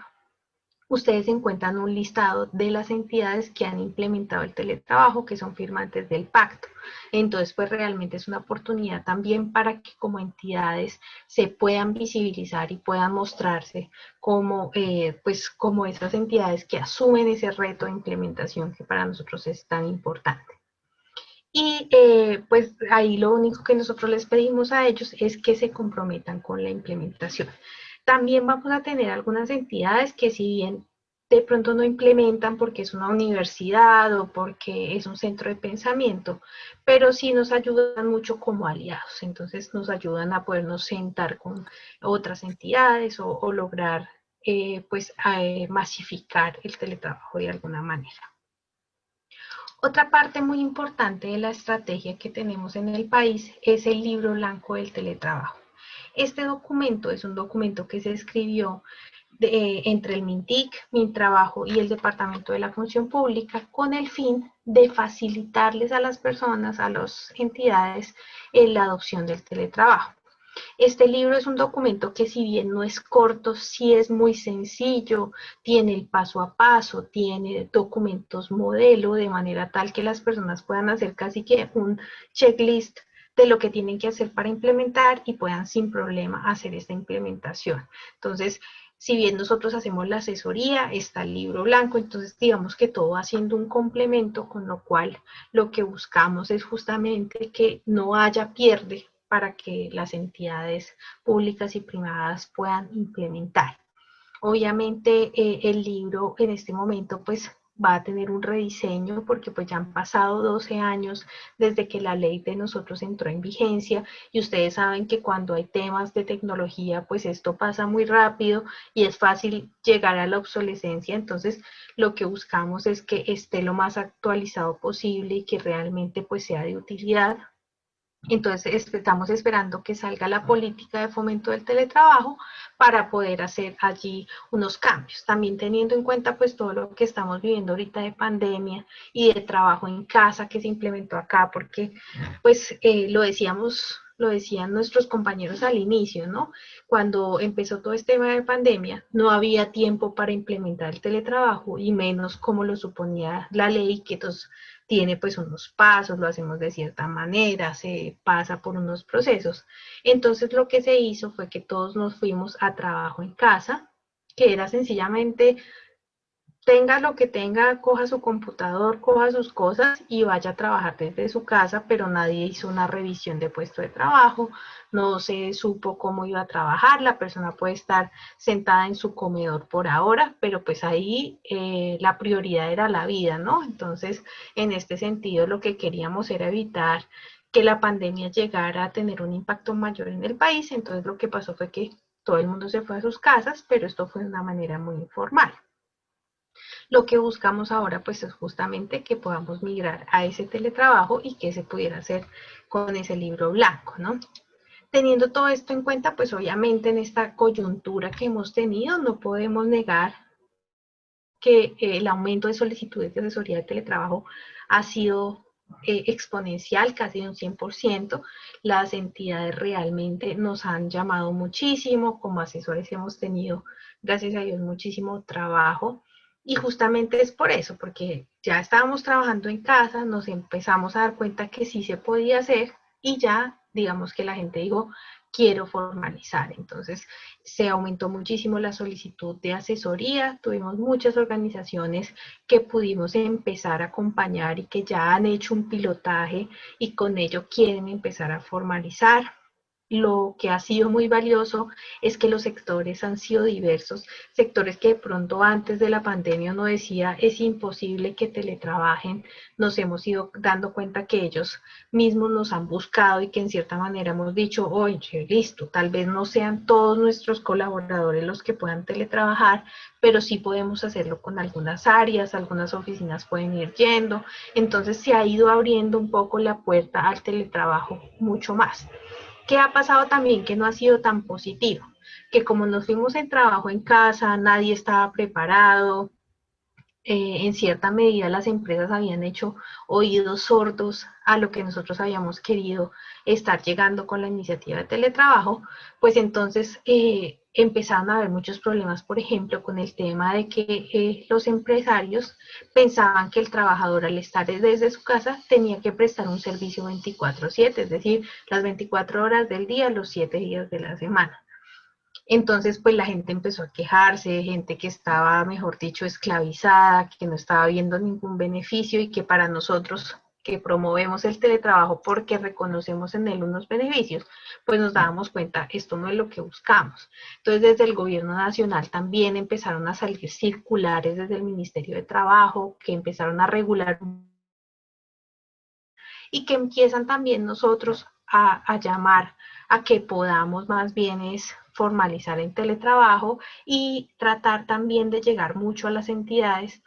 Ustedes encuentran un listado de las entidades que han implementado el teletrabajo, que son firmantes del pacto. Entonces, pues realmente es una oportunidad también para que como entidades se puedan visibilizar y puedan mostrarse como, pues, como esas entidades que asumen ese reto de implementación que para nosotros es tan importante. Y pues ahí lo único que nosotros les pedimos a ellos es que se comprometan con la implementación. También vamos a tener algunas entidades que, si bien de pronto no implementan porque es una universidad o porque es un centro de pensamiento, pero sí nos ayudan mucho como aliados. Entonces nos ayudan a podernos sentar con otras entidades o lograr pues masificar el teletrabajo de alguna manera. Otra parte muy importante de la estrategia que tenemos en el país es el Libro Blanco del Teletrabajo. Este documento es un documento que se escribió entre el MINTIC, Mintrabajo y el Departamento de la Función Pública, con el fin de facilitarles a las personas, a las entidades, la adopción del teletrabajo. Este libro es un documento que, si bien no es corto, sí es muy sencillo, tiene el paso a paso, tiene documentos modelo, de manera tal que las personas puedan hacer casi que un checklist de lo que tienen que hacer para implementar y puedan sin problema hacer esta implementación. Entonces, Si bien nosotros hacemos la asesoría, está el libro blanco, entonces digamos que todo va siendo un complemento, con lo cual lo que buscamos es justamente que no haya pierde para que las entidades públicas y privadas puedan implementar. Obviamente el libro en este momento pues va a tener un rediseño porque pues ya han pasado 12 años desde que la ley de nosotros entró en vigencia y ustedes saben que cuando hay temas de tecnología pues esto pasa muy rápido y es fácil llegar a la obsolescencia, entonces lo que buscamos es que esté lo más actualizado posible y que realmente pues sea de utilidad. Entonces estamos esperando que salga la política de fomento del teletrabajo para poder hacer allí unos cambios, también teniendo en cuenta pues todo lo que estamos viviendo ahorita de pandemia y de trabajo en casa que se implementó acá, porque pues lo decían nuestros compañeros al inicio, ¿no? Cuando empezó todo este tema de pandemia, no había tiempo para implementar el teletrabajo y menos como lo suponía la ley, que entonces tiene pues unos pasos, lo hacemos de cierta manera, se pasa por unos procesos. Entonces lo que se hizo fue que todos nos fuimos a trabajo en casa, que era sencillamente tenga lo que tenga, coja su computador, coja sus cosas y vaya a trabajar desde su casa, pero nadie hizo una revisión de puesto de trabajo, no se supo cómo iba a trabajar, la persona puede estar sentada en su comedor por ahora, pero pues ahí la prioridad era la vida, ¿no? Entonces, en este sentido, lo que queríamos era evitar que la pandemia llegara a tener un impacto mayor en el país, entonces lo que pasó fue que todo el mundo se fue a sus casas, pero esto fue de una manera muy informal. Lo que buscamos ahora pues es justamente que podamos migrar a ese teletrabajo y que se pudiera hacer con ese libro blanco, ¿no? Teniendo todo esto en cuenta, pues obviamente en esta coyuntura que hemos tenido no podemos negar que el aumento de solicitudes de asesoría de teletrabajo ha sido exponencial, casi de un 100%. Las entidades realmente nos han llamado muchísimo, como asesores hemos tenido, gracias a Dios, muchísimo trabajo. Y justamente es por eso, porque ya estábamos trabajando en casa, nos empezamos a dar cuenta que sí se podía hacer y ya, digamos que la gente dijo, quiero formalizar. Entonces se aumentó muchísimo la solicitud de asesoría, tuvimos muchas organizaciones que pudimos empezar a acompañar y que ya han hecho un pilotaje y con ello quieren empezar a formalizar. Lo que ha sido muy valioso es que los sectores han sido diversos, sectores que de pronto antes de la pandemia uno decía es imposible que teletrabajen, nos hemos ido dando cuenta que ellos mismos nos han buscado y que en cierta manera hemos dicho, oye, listo, tal vez no sean todos nuestros colaboradores los que puedan teletrabajar, pero sí podemos hacerlo con algunas áreas, algunas oficinas pueden ir yendo, entonces se ha ido abriendo un poco la puerta al teletrabajo mucho más. ¿Qué ha pasado también que no ha sido tan positivo? Que como nos fuimos en trabajo en casa, nadie estaba preparado, en cierta medida las empresas habían hecho oídos sordos a lo que nosotros habíamos querido estar llegando con la iniciativa de teletrabajo, pues entonces empezaron a haber muchos problemas, por ejemplo, con el tema de que los empresarios pensaban que el trabajador al estar desde su casa tenía que prestar un servicio 24/7, es decir, las 24 horas del día, los 7 días de la semana. Entonces, pues la gente empezó a quejarse, gente que estaba, mejor dicho, esclavizada, que no estaba viendo ningún beneficio y que para nosotros que promovemos el teletrabajo porque reconocemos en él unos beneficios, pues nos dábamos cuenta, esto no es lo que buscamos. Entonces, desde el gobierno nacional también empezaron a salir circulares desde el Ministerio de Trabajo que empezaron a regular y que empiezan también nosotros a llamar a que podamos más bien es formalizar el teletrabajo y tratar también de llegar mucho a las entidades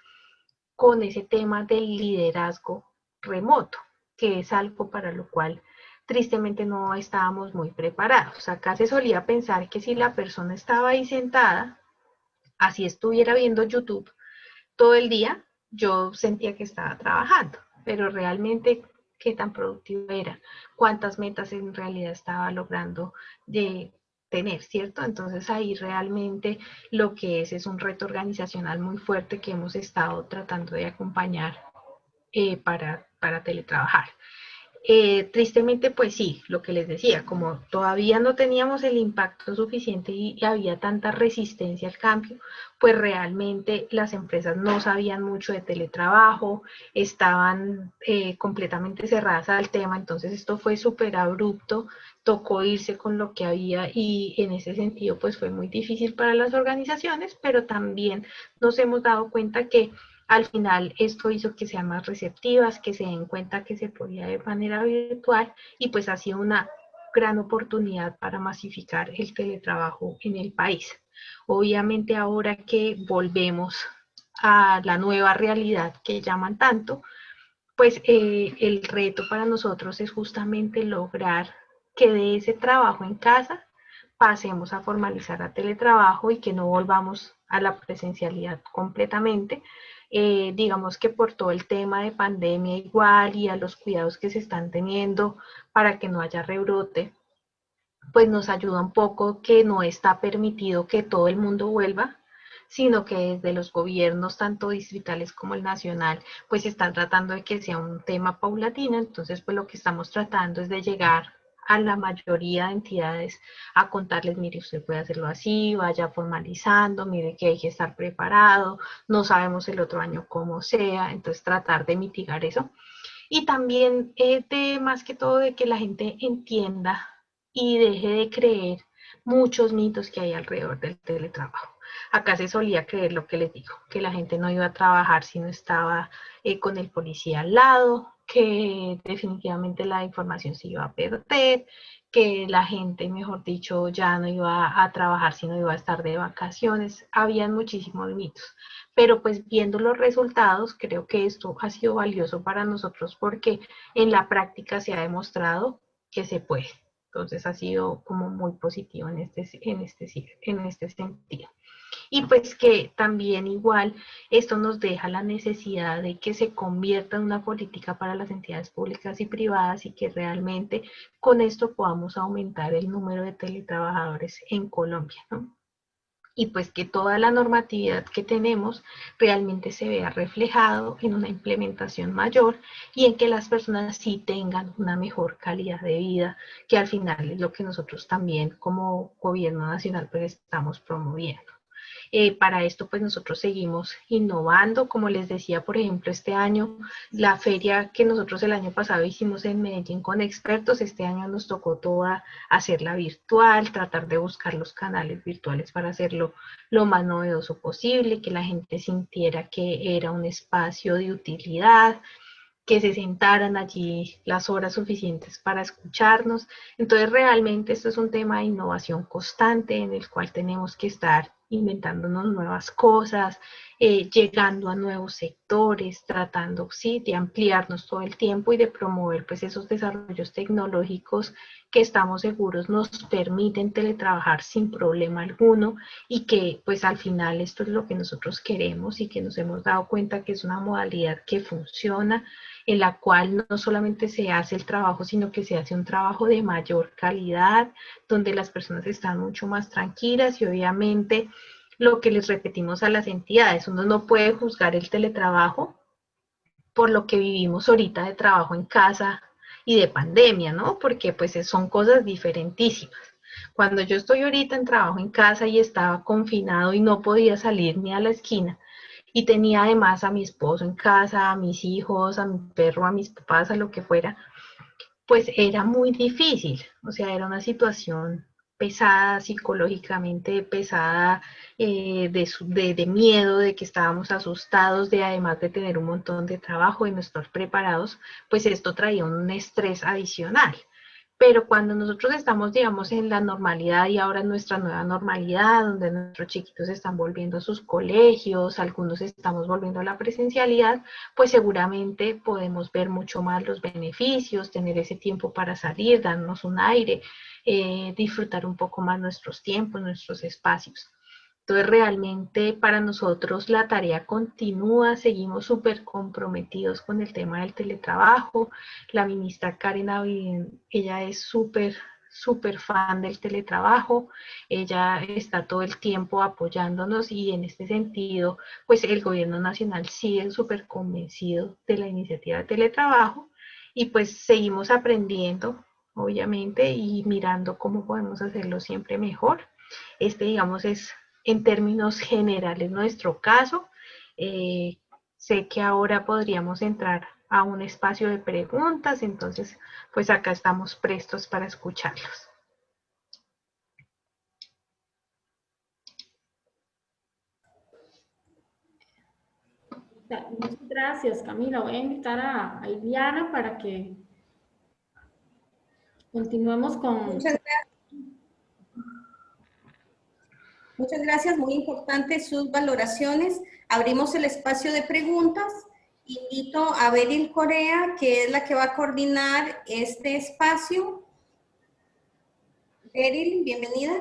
con ese tema del liderazgo remoto, que es algo para lo cual tristemente no estábamos muy preparados. Acá se solía pensar que si la persona estaba ahí sentada, así estuviera viendo YouTube todo el día, yo sentía que estaba trabajando, pero realmente qué tan productivo era, cuántas metas en realidad estaba logrando de tener, ¿cierto? Entonces ahí realmente lo que es un reto organizacional muy fuerte que hemos estado tratando de acompañar para teletrabajar. Tristemente, pues sí, lo que les decía, como todavía no teníamos el impacto suficiente y había tanta resistencia al cambio, pues realmente las empresas no sabían mucho de teletrabajo, estaban completamente cerradas al tema, entonces esto fue súper abrupto, tocó irse con lo que había y en ese sentido pues fue muy difícil para las organizaciones, pero también nos hemos dado cuenta que al final esto hizo que sean más receptivas, que se den cuenta que se podía de manera virtual y pues ha sido una gran oportunidad para masificar el teletrabajo en el país. Obviamente ahora que volvemos a la nueva realidad que llaman tanto, pues el reto para nosotros es justamente lograr que de ese trabajo en casa pasemos a formalizar a teletrabajo y que no volvamos a la presencialidad completamente. Digamos que por todo el tema de pandemia igual y a los cuidados que se están teniendo para que no haya rebrote, pues nos ayuda un poco que no está permitido que todo el mundo vuelva, sino que desde los gobiernos, tanto distritales como el nacional, pues están tratando de que sea un tema paulatino. Entonces, pues lo que estamos tratando es de llegar a la mayoría de entidades a contarles, mire, usted puede hacerlo así, vaya formalizando, mire que hay que estar preparado, no sabemos el otro año cómo sea, entonces tratar de mitigar eso. Y también de más que todo de que la gente entienda y deje de creer muchos mitos que hay alrededor del teletrabajo. Acá se solía creer lo que les digo, que la gente no iba a trabajar si no estaba con el policía al lado, que definitivamente la información se iba a perder, que la gente, mejor dicho, ya no iba a trabajar si no iba a estar de vacaciones. Habían muchísimos mitos, pero pues viendo los resultados, creo que esto ha sido valioso para nosotros porque en la práctica se ha demostrado que se puede. Entonces ha sido como muy positivo en este sentido. Y pues que también igual esto nos deja la necesidad de que se convierta en una política para las entidades públicas y privadas y que realmente con esto podamos aumentar el número de teletrabajadores en Colombia, ¿no? Y pues que toda la normatividad que tenemos realmente se vea reflejado en una implementación mayor y en que las personas sí tengan una mejor calidad de vida, que al final es lo que nosotros también como gobierno nacional pues estamos promoviendo. Para esto pues nosotros seguimos innovando, como les decía, por ejemplo, este año la feria que nosotros el año pasado hicimos en Medellín con expertos, este año nos tocó toda hacerla virtual, tratar de buscar los canales virtuales para hacerlo lo más novedoso posible, que la gente sintiera que era un espacio de utilidad, que se sentaran allí las horas suficientes para escucharnos. Entonces, realmente esto es un tema de innovación constante en el cual tenemos que estar inventándonos nuevas cosas, llegando a nuevos sectores, tratando, sí, de ampliarnos todo el tiempo y de promover pues esos desarrollos tecnológicos que estamos seguros nos permiten teletrabajar sin problema alguno y que pues al final esto es lo que nosotros queremos y que nos hemos dado cuenta que es una modalidad que funciona, en la cual no solamente se hace el trabajo, sino que se hace un trabajo de mayor calidad, donde las personas están mucho más tranquilas y obviamente lo que les repetimos a las entidades, uno no puede juzgar el teletrabajo por lo que vivimos ahorita de trabajo en casa y de pandemia, ¿no? Porque pues son cosas diferentísimas. Cuando yo estoy ahorita en trabajo en casa y estaba confinado y no podía salir ni a la esquina, y tenía además a mi esposo en casa, a mis hijos, a mi perro, a mis papás, a lo que fuera, pues era muy difícil, o sea, era una situación pesada, psicológicamente pesada, de miedo, de que estábamos asustados, de además de tener un montón de trabajo y no estar preparados, pues esto traía un estrés adicional. Pero cuando nosotros estamos, digamos, en la normalidad y ahora en nuestra nueva normalidad, donde nuestros chiquitos están volviendo a sus colegios, algunos estamos volviendo a la presencialidad, pues seguramente podemos ver mucho más los beneficios, tener ese tiempo para salir, darnos un aire, disfrutar un poco más nuestros tiempos, nuestros espacios. Entonces, realmente para nosotros la tarea continúa, seguimos súper comprometidos con el tema del teletrabajo. La ministra Karen Avidin, ella es súper fan del teletrabajo, ella está todo el tiempo apoyándonos y en este sentido, pues el gobierno nacional sigue súper convencido de la iniciativa de teletrabajo y pues seguimos aprendiendo, obviamente, y mirando cómo podemos hacerlo siempre mejor. Digamos, es en términos generales nuestro caso. Sé que ahora podríamos entrar a un espacio de preguntas, entonces, pues acá estamos prestos para escucharlos. Muchas gracias, Camila. Voy a invitar a Iliana para que continuemos con... Muchas gracias. Muchas gracias, muy importantes sus valoraciones. Abrimos el espacio de preguntas. Invito a Beryl Corea, que es la que va a coordinar este espacio. Beryl, bienvenida.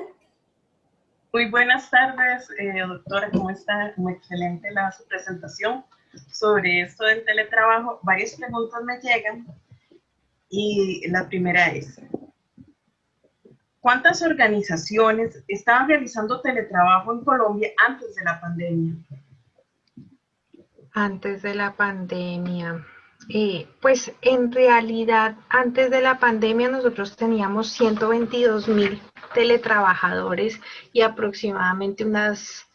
Muy buenas tardes, doctora, ¿cómo está? Muy excelente su presentación sobre esto del teletrabajo. Varias preguntas me llegan y la primera es, ¿cuántas organizaciones estaban realizando teletrabajo en Colombia antes de la pandemia? Antes de la pandemia, pues en realidad antes de la pandemia nosotros teníamos 122.000 teletrabajadores y aproximadamente unas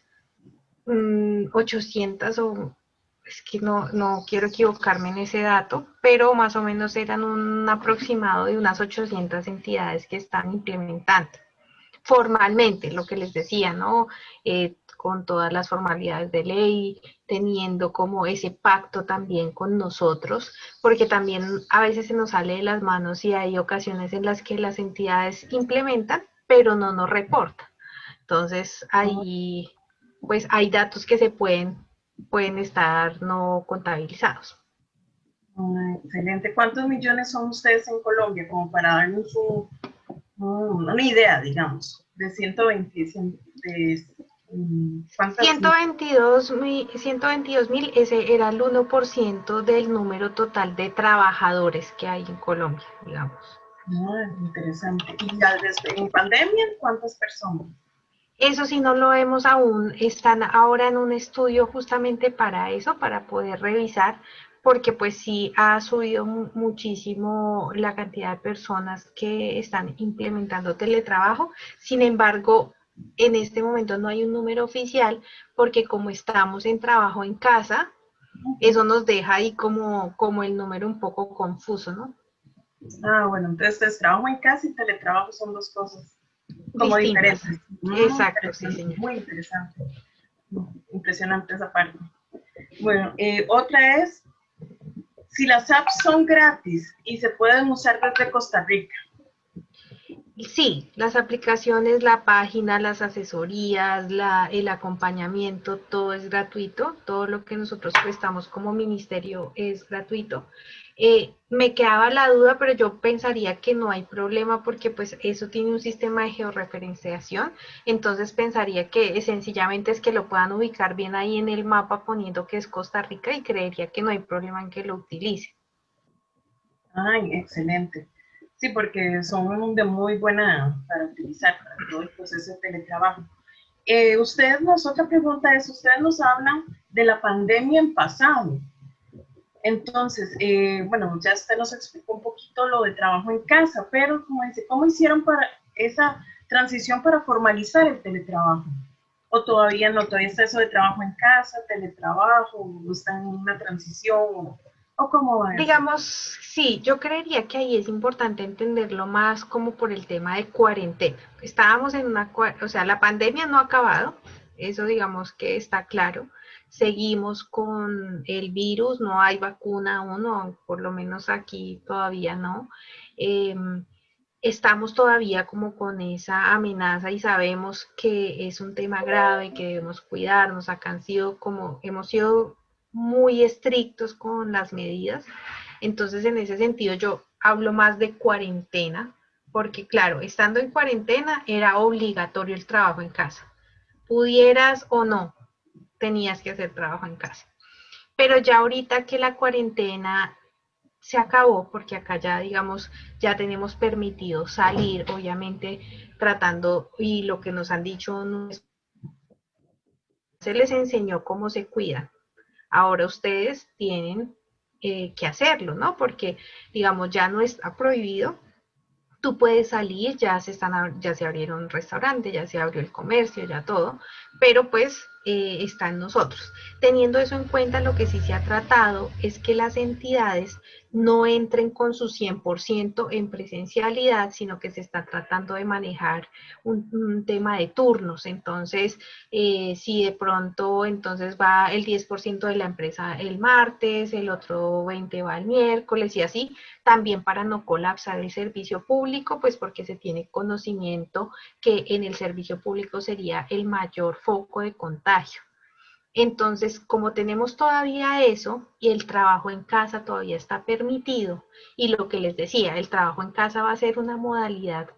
800 o es que no quiero equivocarme en ese dato, pero más o menos eran un aproximado de unas 800 entidades que están implementando formalmente, lo que les decía, ¿no? Con todas las formalidades de ley, teniendo como ese pacto también con nosotros, porque también a veces se nos sale de las manos y hay ocasiones en las que las entidades implementan, pero no nos reportan. Entonces, ahí, pues hay datos que se pueden estar no contabilizados. Excelente. ¿Cuántos millones son ustedes en Colombia? Como para darnos una idea, digamos, de 122.000, ese era el 1% del número total de trabajadores que hay en Colombia, digamos. Interesante. ¿Y en pandemia cuántas personas? Eso sí no lo vemos aún, están ahora en un estudio justamente para eso, para poder revisar, porque pues sí ha subido muchísimo la cantidad de personas que están implementando teletrabajo. Sin embargo, en este momento no hay un número oficial, porque como estamos en trabajo en casa, eso nos deja ahí como el número un poco confuso, ¿no? Bueno, entonces trabajo en casa y teletrabajo son dos cosas como distintas. Diferentes. Exacto, sí, señor. Muy interesante. Impresionante esa parte. Bueno, otra es, si las apps son gratis y se pueden usar desde Costa Rica. Sí, las aplicaciones, la página, las asesorías, el acompañamiento, todo es gratuito. Todo lo que nosotros prestamos como ministerio es gratuito. Me quedaba la duda, pero yo pensaría que no hay problema porque pues eso tiene un sistema de georreferenciación. Entonces pensaría que sencillamente es que lo puedan ubicar bien ahí en el mapa poniendo que es Costa Rica y creería que no hay problema en que lo utilicen. Ay, excelente. Sí, porque son de muy buena para utilizar para todo el proceso de teletrabajo. Otra pregunta es, ustedes nos hablan de la pandemia en pasado. Entonces, bueno, ya usted nos explicó un poquito lo de trabajo en casa, pero como dice, ¿cómo hicieron para esa transición para formalizar el teletrabajo? ¿O todavía no? ¿Todavía está eso de trabajo en casa, teletrabajo, o está en una transición? ¿O cómo va eso? Digamos, sí, yo creería que ahí es importante entenderlo más como por el tema de cuarentena. Estábamos en o sea, la pandemia no ha acabado, eso digamos que está claro. Seguimos con el virus, no hay vacuna aún, o por lo menos aquí todavía no. Estamos todavía como con esa amenaza y sabemos que es un tema grave, que debemos cuidarnos. Acá hemos sido muy estrictos con las medidas. Entonces, en ese sentido, yo hablo más de cuarentena, porque claro, estando en cuarentena era obligatorio el trabajo en casa. Pudieras o no, tenías que hacer trabajo en casa. Pero ya ahorita que la cuarentena se acabó, porque acá ya, digamos, ya tenemos permitido salir, obviamente, tratando, y lo que nos han dicho, se les enseñó cómo se cuidan. Ahora ustedes tienen que hacerlo, ¿no? Porque, digamos, ya no está prohibido. Tú puedes salir, ya se abrieron restaurantes, ya se abrió el comercio, ya todo, pero pues está en nosotros. Teniendo eso en cuenta, lo que sí se ha tratado es que las entidades no entren con su 100% en presencialidad, sino que se está tratando de manejar un tema de turnos. Entonces, si de pronto entonces va el 10% de la empresa el martes, el otro 20% va el miércoles y así, también para no colapsar el servicio público, pues porque se tiene conocimiento que en el servicio público sería el mayor foco de contagio. Entonces, como tenemos todavía eso y el trabajo en casa todavía está permitido, y lo que les decía, el trabajo en casa va a ser una modalidad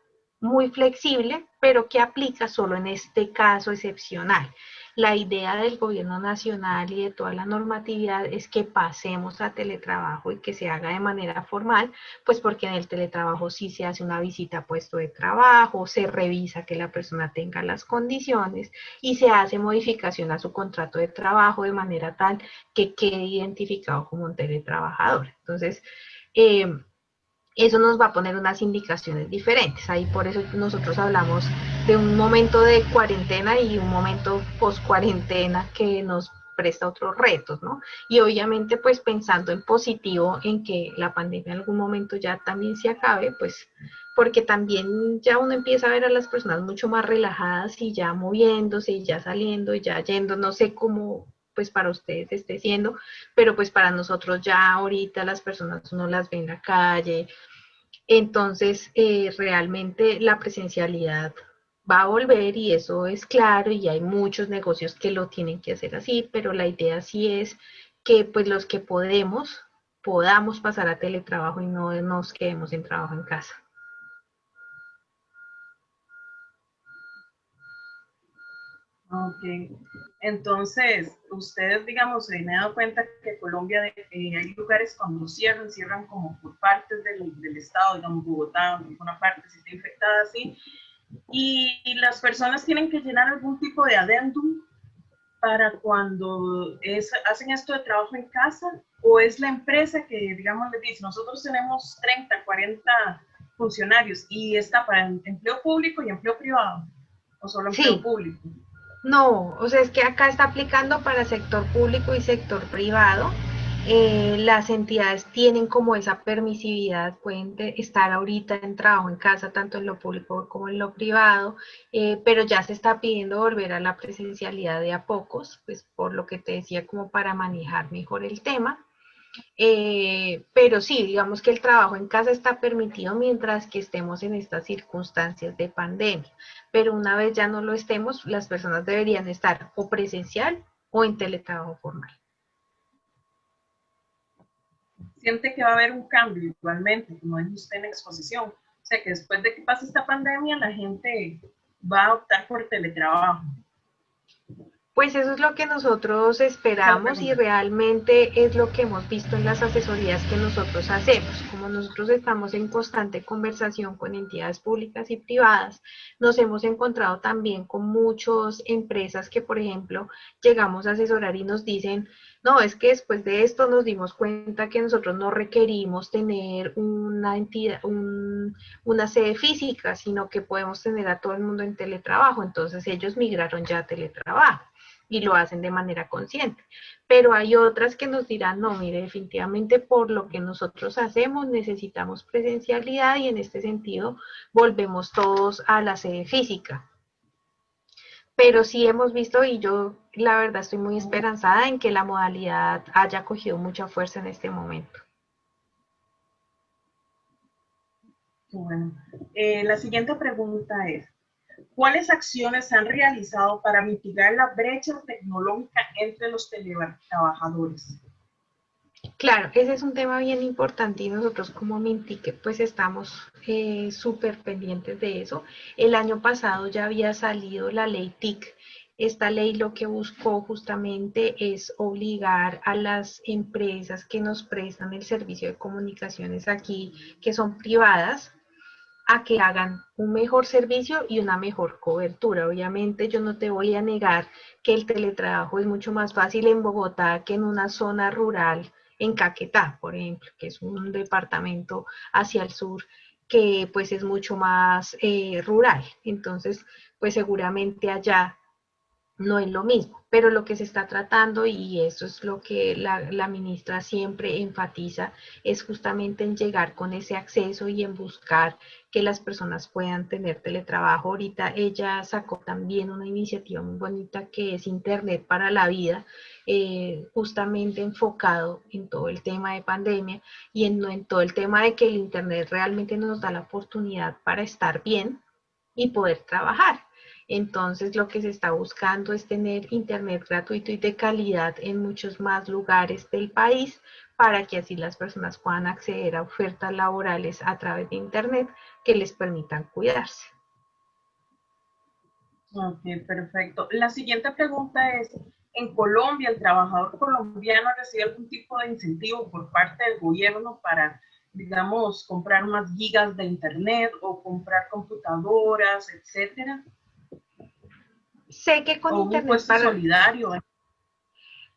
muy flexible, pero que aplica solo en este caso excepcional. La idea del gobierno nacional y de toda la normatividad es que pasemos a teletrabajo y que se haga de manera formal, pues porque en el teletrabajo sí se hace una visita a puesto de trabajo, se revisa que la persona tenga las condiciones y se hace modificación a su contrato de trabajo de manera tal que quede identificado como un teletrabajador. Entonces, eso nos va a poner unas indicaciones diferentes. Ahí por eso nosotros hablamos de un momento de cuarentena y un momento post cuarentena que nos presta otros retos, ¿no? Y obviamente pues pensando en positivo, en que la pandemia en algún momento ya también se acabe, pues porque también ya uno empieza a ver a las personas mucho más relajadas y ya moviéndose y ya saliendo y ya yendo, no sé cómo pues para ustedes esté siendo, pero pues para nosotros ya ahorita las personas uno las ve en la calle, entonces realmente la presencialidad va a volver y eso es claro y hay muchos negocios que lo tienen que hacer así, pero la idea sí es que pues los que podamos pasar a teletrabajo y no nos quedemos sin trabajo en casa. Ok, entonces, ustedes, digamos, se han dado cuenta que Colombia hay lugares cuando cierran como por partes del estado, digamos, Bogotá, en alguna parte si está infectada así, y las personas tienen que llenar algún tipo de adendum para cuando hacen esto de trabajo en casa, o es la empresa que, digamos, les dice, nosotros tenemos 30, 40 funcionarios y está para empleo público y empleo privado, o solo empleo Sí, público. no, o sea, es que acá está aplicando para sector público y sector privado. Las entidades tienen como esa permisividad, pueden estar ahorita en trabajo en casa, tanto en lo público como en lo privado, pero ya se está pidiendo volver a la presencialidad de a pocos, pues por lo que te decía, como para manejar mejor el tema. Pero sí, digamos que el trabajo en casa está permitido mientras que estemos en estas circunstancias de pandemia, pero una vez ya no lo estemos, las personas deberían estar o presencial o en teletrabajo formal. Siente que va a haber un cambio igualmente, como dijo usted en la exposición. O sea, que después de que pase esta pandemia, la gente va a optar por teletrabajo. Pues eso es lo que nosotros esperamos y realmente es lo que hemos visto en las asesorías que nosotros hacemos. Como nosotros estamos en constante conversación con entidades públicas y privadas, nos hemos encontrado también con muchas empresas que, por ejemplo, llegamos a asesorar y nos dicen, no, es que después de esto nos dimos cuenta que nosotros no requerimos tener una entidad, una sede física, sino que podemos tener a todo el mundo en teletrabajo. Entonces ellos migraron ya a teletrabajo y lo hacen de manera consciente. Pero hay otras que nos dirán, no, mire, definitivamente por lo que nosotros hacemos necesitamos presencialidad y en este sentido volvemos todos a la sede física. Pero sí hemos visto, y yo la verdad estoy muy esperanzada en que la modalidad haya cogido mucha fuerza en este momento. Bueno, la siguiente pregunta es, ¿cuáles acciones han realizado para mitigar la brecha tecnológica entre los teletrabajadores? Claro, ese es un tema bien importante y nosotros como Mintic pues estamos súper pendientes de eso. El año pasado ya había salido la ley TIC. Esta ley lo que buscó justamente es obligar a las empresas que nos prestan el servicio de comunicaciones aquí, que son privadas, a que hagan un mejor servicio y una mejor cobertura. Obviamente yo no te voy a negar que el teletrabajo es mucho más fácil en Bogotá que en una zona rural en Caquetá, por ejemplo, que es un departamento hacia el sur que pues es mucho más rural. Entonces, pues seguramente allá no es lo mismo, pero lo que se está tratando, y eso es lo que la ministra siempre enfatiza, es justamente en llegar con ese acceso y en buscar que las personas puedan tener teletrabajo. Ahorita ella sacó también una iniciativa muy bonita que es Internet para la Vida, justamente enfocado en todo el tema de pandemia y en todo el tema de que el Internet realmente nos da la oportunidad para estar bien y poder trabajar. Entonces, lo que se está buscando es tener internet gratuito y de calidad en muchos más lugares del país para que así las personas puedan acceder a ofertas laborales a través de internet que les permitan cuidarse. Ok, perfecto. La siguiente pregunta es, ¿en Colombia el trabajador colombiano recibe algún tipo de incentivo por parte del gobierno para, digamos, comprar más gigas de internet o comprar computadoras, etcétera? Sé que con ¿O un internet impuesto solidario?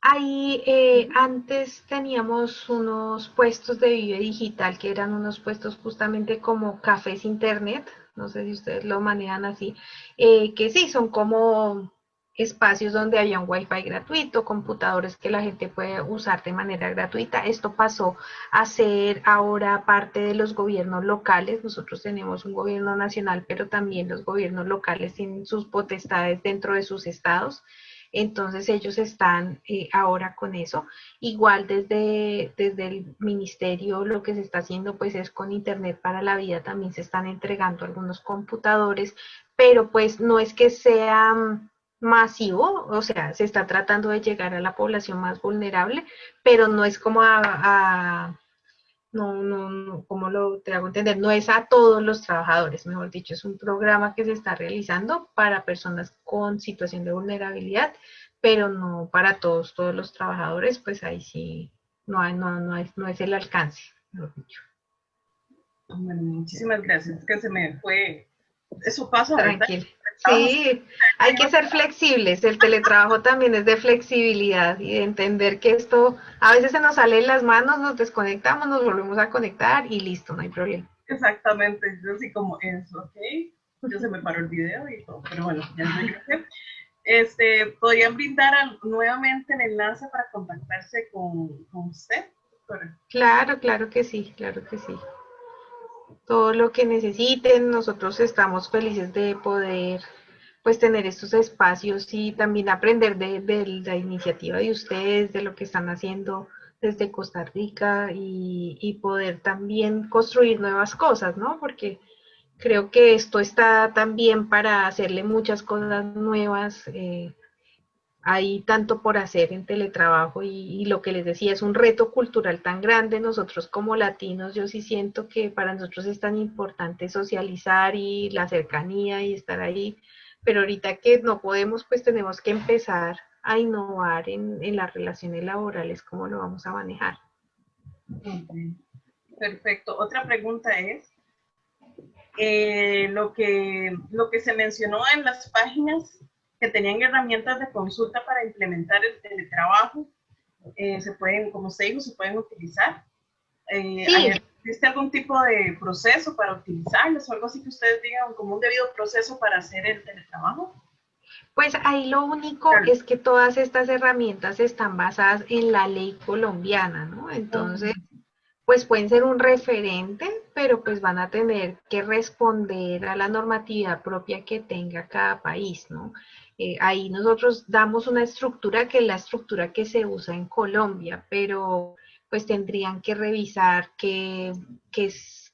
ahí antes teníamos unos puestos de Vive Digital que eran unos puestos justamente como cafés internet, no sé si ustedes lo manejan así, que sí, son como espacios donde había un wifi gratuito, computadores que la gente puede usar de manera gratuita. Esto pasó a ser ahora parte de los gobiernos locales. Nosotros tenemos un gobierno nacional, pero también los gobiernos locales tienen sus potestades dentro de sus estados. Entonces ellos están ahora con eso. Igual desde el ministerio lo que se está haciendo pues es con Internet para la Vida, también se están entregando algunos computadores, pero pues no es que sea masivo, o sea, se está tratando de llegar a la población más vulnerable, pero no es como no, ¿cómo te hago entender? No es a todos los trabajadores, mejor dicho, es un programa que se está realizando para personas con situación de vulnerabilidad, pero no para todos los trabajadores, pues ahí sí no es el alcance, mejor dicho. Bueno, muchísimas gracias, es que se me fue, eso pasa, ¿verdad? Tranquilo. Sí, hay que ser flexibles. El teletrabajo también es de flexibilidad y de entender que esto a veces se nos sale de las manos, nos desconectamos, nos volvemos a conectar y listo, no hay problema. Exactamente, yo así como eso, ¿ok? Ya se me paró el video y todo, pero bueno, ya regresé. ¿Podrían brindar nuevamente el enlace para contactarse con usted? Claro, claro que sí, claro que sí. Todo lo que necesiten, nosotros estamos felices de poder pues tener estos espacios y también aprender de la iniciativa de ustedes, de lo que están haciendo desde Costa Rica y poder también construir nuevas cosas, ¿no? Porque creo que esto está también para hacerle muchas cosas nuevas. Hay tanto por hacer en teletrabajo y lo que les decía, es un reto cultural tan grande. Nosotros como latinos, yo sí siento que para nosotros es tan importante socializar y la cercanía y estar ahí, pero ahorita que no podemos, pues tenemos que empezar a innovar en las relaciones laborales, cómo lo vamos a manejar. Okay. Perfecto. Otra pregunta es, lo que se mencionó en las páginas que tenían herramientas de consulta para implementar el teletrabajo, se pueden, como usted dijo, se pueden utilizar. Sí. ¿Existe algún tipo de proceso para utilizarlos o algo así que ustedes digan como un debido proceso para hacer el teletrabajo? Pues ahí lo único es que todas estas herramientas están basadas en la ley colombiana, ¿no? Entonces, pues pueden ser un referente, pero pues van a tener que responder a la normatividad propia que tenga cada país, ¿no? Ahí nosotros damos una estructura que es la estructura que se usa en Colombia, pero pues tendrían que revisar qué es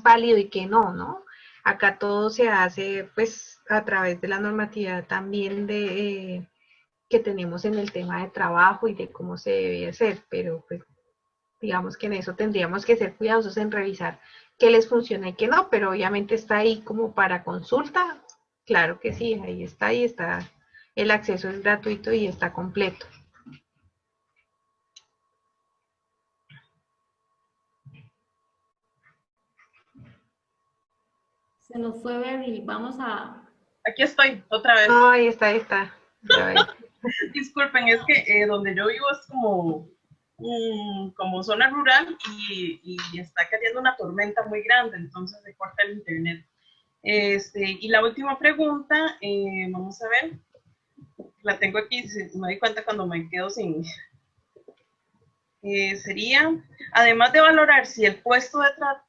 válido y qué no, ¿no? Acá todo se hace pues a través de la normatividad también que tenemos en el tema de trabajo y de cómo se debe hacer, pero pues digamos que en eso tendríamos que ser cuidadosos en revisar qué les funciona y qué no, pero obviamente está ahí como para consulta, claro que sí, ahí está, el acceso es gratuito y está completo. Se nos fue Berry, vamos a... Aquí estoy, otra vez. No, ahí está, ya ves. Disculpen, es que donde yo vivo es como como zona rural y está cayendo una tormenta muy grande, entonces se corta el internet. Y la última pregunta, vamos a ver, la tengo aquí, me doy cuenta cuando me quedo sin... sería, además de valorar si el puesto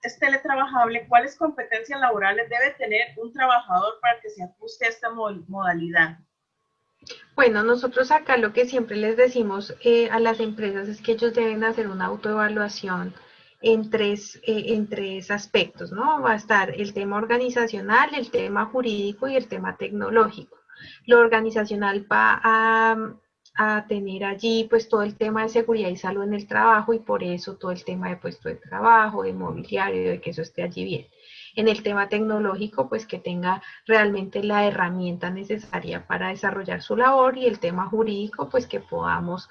es teletrabajable, ¿cuáles competencias laborales debe tener un trabajador para que se ajuste a esta modalidad? Bueno, nosotros acá lo que siempre les decimos a las empresas es que ellos deben hacer una autoevaluación en tres aspectos, ¿no? Va a estar el tema organizacional, el tema jurídico y el tema tecnológico. Lo organizacional va a tener allí pues todo el tema de seguridad y salud en el trabajo y por eso todo el tema de puesto de trabajo, de mobiliario, de que eso esté allí bien. En el tema tecnológico, pues que tenga realmente la herramienta necesaria para desarrollar su labor y el tema jurídico, pues que podamos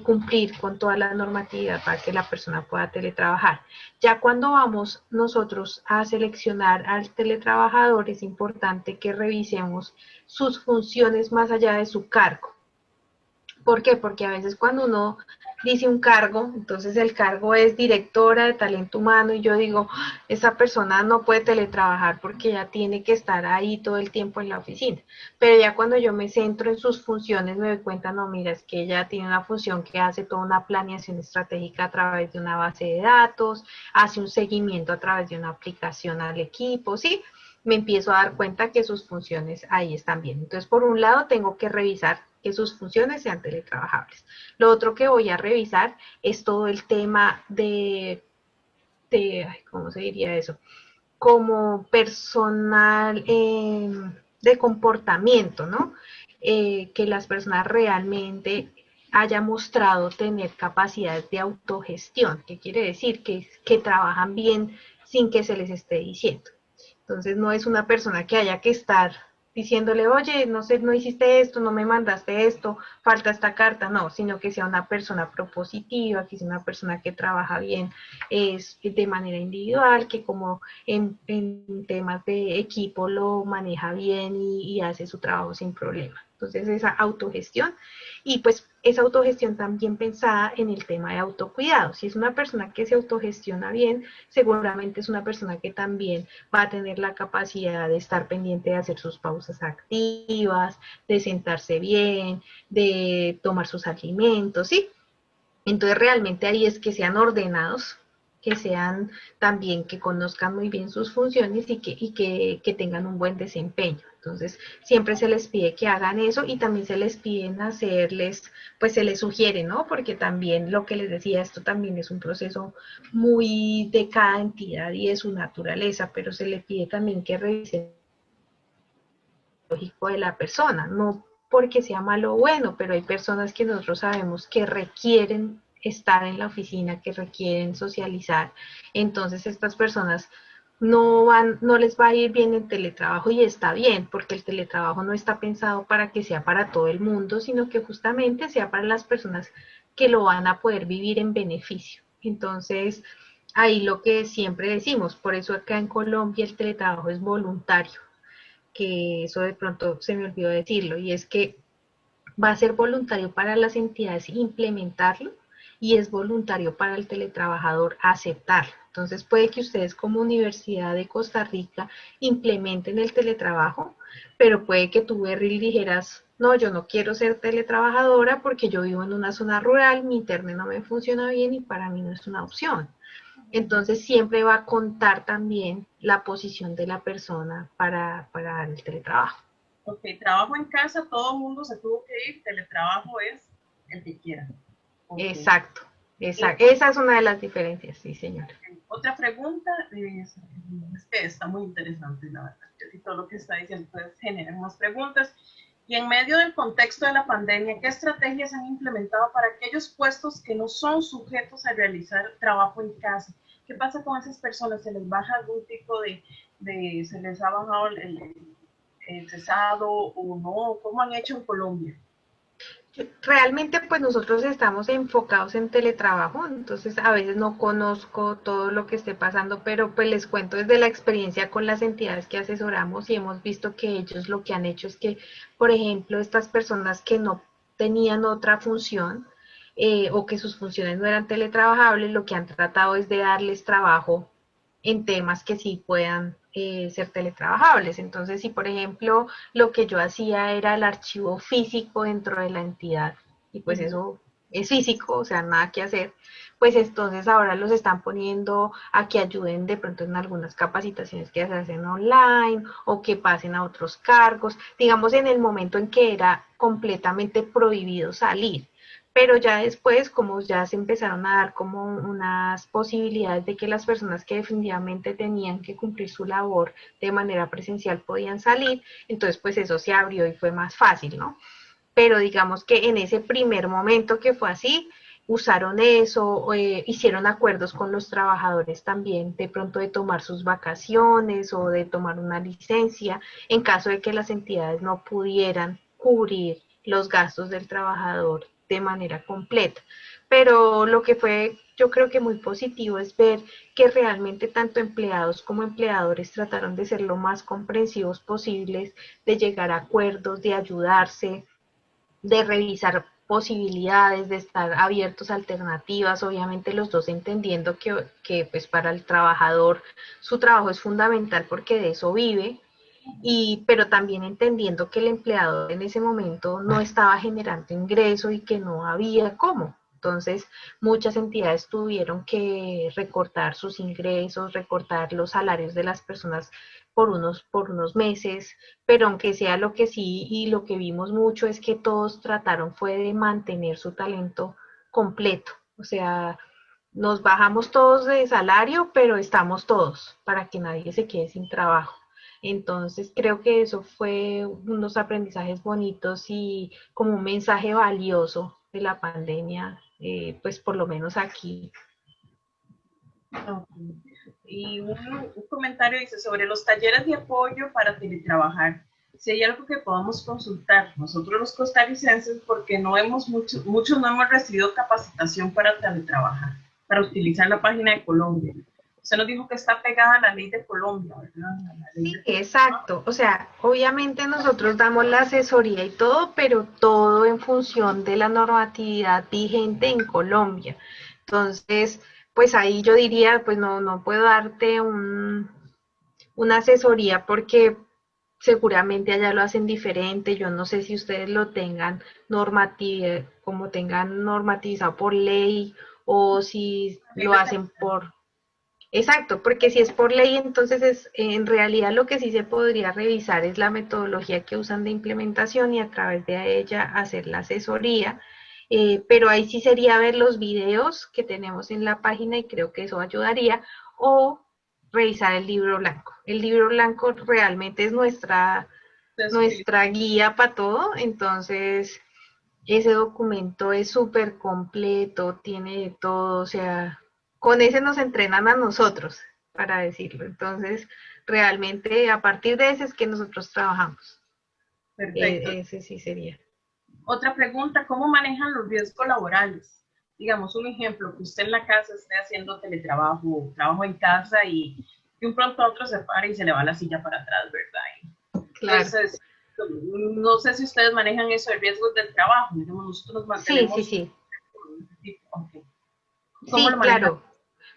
cumplir con toda la normatividad para que la persona pueda teletrabajar. Ya cuando vamos nosotros a seleccionar al teletrabajador, es importante que revisemos sus funciones más allá de su cargo. ¿Por qué? Porque a veces cuando uno dice un cargo, entonces el cargo es directora de talento humano y yo digo, esa persona no puede teletrabajar porque ya tiene que estar ahí todo el tiempo en la oficina. Pero ya cuando yo me centro en sus funciones me doy cuenta, no, mira, es que ella tiene una función que hace toda una planeación estratégica a través de una base de datos, hace un seguimiento a través de una aplicación al equipo, ¿sí? Me empiezo a dar cuenta que sus funciones ahí están bien. Entonces, por un lado, tengo que revisar que sus funciones sean teletrabajables. Lo otro que voy a revisar es todo el tema ¿cómo se diría eso? Como personal de comportamiento, ¿no? Que las personas realmente hayan mostrado tener capacidades de autogestión, que quiere decir que trabajan bien sin que se les esté diciendo. Entonces no es una persona que haya que estar diciéndole, oye, no sé, no hiciste esto, no me mandaste esto, falta esta carta, no, sino que sea una persona propositiva, que sea una persona que trabaja bien es de manera individual, que como en temas de equipo lo maneja bien y hace su trabajo sin problema. Entonces esa autogestión y pues esa autogestión también pensada en el tema de autocuidado. Si es una persona que se autogestiona bien, seguramente es una persona que también va a tener la capacidad de estar pendiente de hacer sus pausas activas, de sentarse bien, de tomar sus alimentos, ¿sí? Entonces realmente ahí es que sean ordenados, que sean también, que conozcan muy bien sus funciones y que tengan un buen desempeño. Entonces siempre se les pide que hagan eso y también se les piden hacerles, pues se les sugiere, ¿no? Porque también lo que les decía, esto también es un proceso muy de cada entidad y de su naturaleza, pero se le pide también que revisen el lógico de la persona, no porque sea malo o bueno, pero hay personas que nosotros sabemos que requieren estar en la oficina, que requieren socializar, entonces estas personas no les va a ir bien en teletrabajo y está bien, porque el teletrabajo no está pensado para que sea para todo el mundo, sino que justamente sea para las personas que lo van a poder vivir en beneficio. Entonces, ahí lo que siempre decimos, por eso acá en Colombia el teletrabajo es voluntario, que eso de pronto se me olvidó decirlo, y es que va a ser voluntario para las entidades implementarlo y es voluntario para el teletrabajador aceptarlo. Entonces puede que ustedes como Universidad de Costa Rica implementen el teletrabajo, pero puede que tú, Beryl, dijeras, no, yo no quiero ser teletrabajadora porque yo vivo en una zona rural, mi internet no me funciona bien y para mí no es una opción. Entonces siempre va a contar también la posición de la persona para el teletrabajo. Ok, trabajo en casa, todo el mundo se tuvo que ir, teletrabajo es el que quiera. Okay. Exacto. Esa es una de las diferencias, sí, señora. Otra pregunta, es que está muy interesante, la verdad, que todo lo que está diciendo, entonces generan más preguntas. Y en medio del contexto de la pandemia, ¿qué estrategias han implementado para aquellos puestos que no son sujetos a realizar trabajo en casa? ¿Qué pasa con esas personas? ¿Se les baja algún tipo se les ha bajado el cesado o no? ¿Cómo han hecho en Colombia? Realmente pues nosotros estamos enfocados en teletrabajo, entonces a veces no conozco todo lo que esté pasando, pero pues les cuento desde la experiencia con las entidades que asesoramos y hemos visto que ellos lo que han hecho es que, por ejemplo, estas personas que no tenían otra función, o que sus funciones no eran teletrabajables, lo que han tratado es de darles trabajo en temas que sí puedan ser teletrabajables. Entonces, si por ejemplo lo que yo hacía era el archivo físico dentro de la entidad, y pues eso es físico, o sea, nada que hacer, pues entonces ahora los están poniendo a que ayuden de pronto en algunas capacitaciones que se hacen online o que pasen a otros cargos, digamos en el momento en que era completamente prohibido salir. Pero ya después, como ya se empezaron a dar como unas posibilidades de que las personas que definitivamente tenían que cumplir su labor de manera presencial podían salir, entonces pues eso se abrió y fue más fácil, ¿no? Pero digamos que en ese primer momento que fue así, usaron eso, hicieron acuerdos con los trabajadores también, de pronto de tomar sus vacaciones o de tomar una licencia, en caso de que las entidades no pudieran cubrir los gastos del trabajador de manera completa. Pero lo que fue, yo creo que muy positivo es ver que realmente tanto empleados como empleadores trataron de ser lo más comprensivos posibles, de llegar a acuerdos, de ayudarse, de revisar posibilidades, de estar abiertos a alternativas, obviamente los dos entendiendo que pues para el trabajador su trabajo es fundamental porque de eso vive, pero también entendiendo que el empleado en ese momento no estaba generando ingreso y que no había cómo. Entonces, muchas entidades tuvieron que recortar sus ingresos, recortar los salarios de las personas por unos meses, pero aunque sea lo que sí y lo que vimos mucho es que todos trataron fue de mantener su talento completo. O sea, nos bajamos todos de salario, pero estamos todos para que nadie se quede sin trabajo. Entonces creo que eso fue unos aprendizajes bonitos y como un mensaje valioso de la pandemia, pues por lo menos aquí. Okay. Y un comentario dice sobre los talleres de apoyo para teletrabajar. Si hay algo que podamos consultar nosotros los costarricenses, porque no hemos muchos no hemos recibido capacitación para teletrabajar, para utilizar la página de Colombia. Usted nos dijo que está pegada a la ley de Colombia, ¿verdad? Sí, exacto. O sea, obviamente nosotros damos la asesoría y todo, pero todo en función de la normatividad vigente en Colombia. Entonces, pues ahí yo diría, pues no puedo darte una asesoría porque seguramente allá lo hacen diferente. Yo no sé si ustedes lo tengan como tengan normativizado por ley o si lo hacen por. Exacto, porque si es por ley, entonces en realidad lo que sí se podría revisar es la metodología que usan de implementación y a través de ella hacer la asesoría, pero ahí sí sería ver los videos que tenemos en la página y creo que eso ayudaría, o revisar el libro blanco. El libro blanco realmente es nuestra guía para todo, entonces ese documento es súper completo, tiene de todo, o sea, con ese nos entrenan a nosotros, para decirlo. Entonces, realmente a partir de ese es que nosotros trabajamos. Perfecto. Ese sí sería. Otra pregunta, ¿cómo manejan los riesgos laborales? Digamos, un ejemplo, que usted en la casa esté haciendo teletrabajo, trabajo en casa y de un pronto a otro se para y se le va la silla para atrás, ¿verdad? Claro. Entonces, no sé si ustedes manejan eso de riesgos del trabajo. Digamos, nosotros nos mantenemos. Sí. Okay. Sí, claro.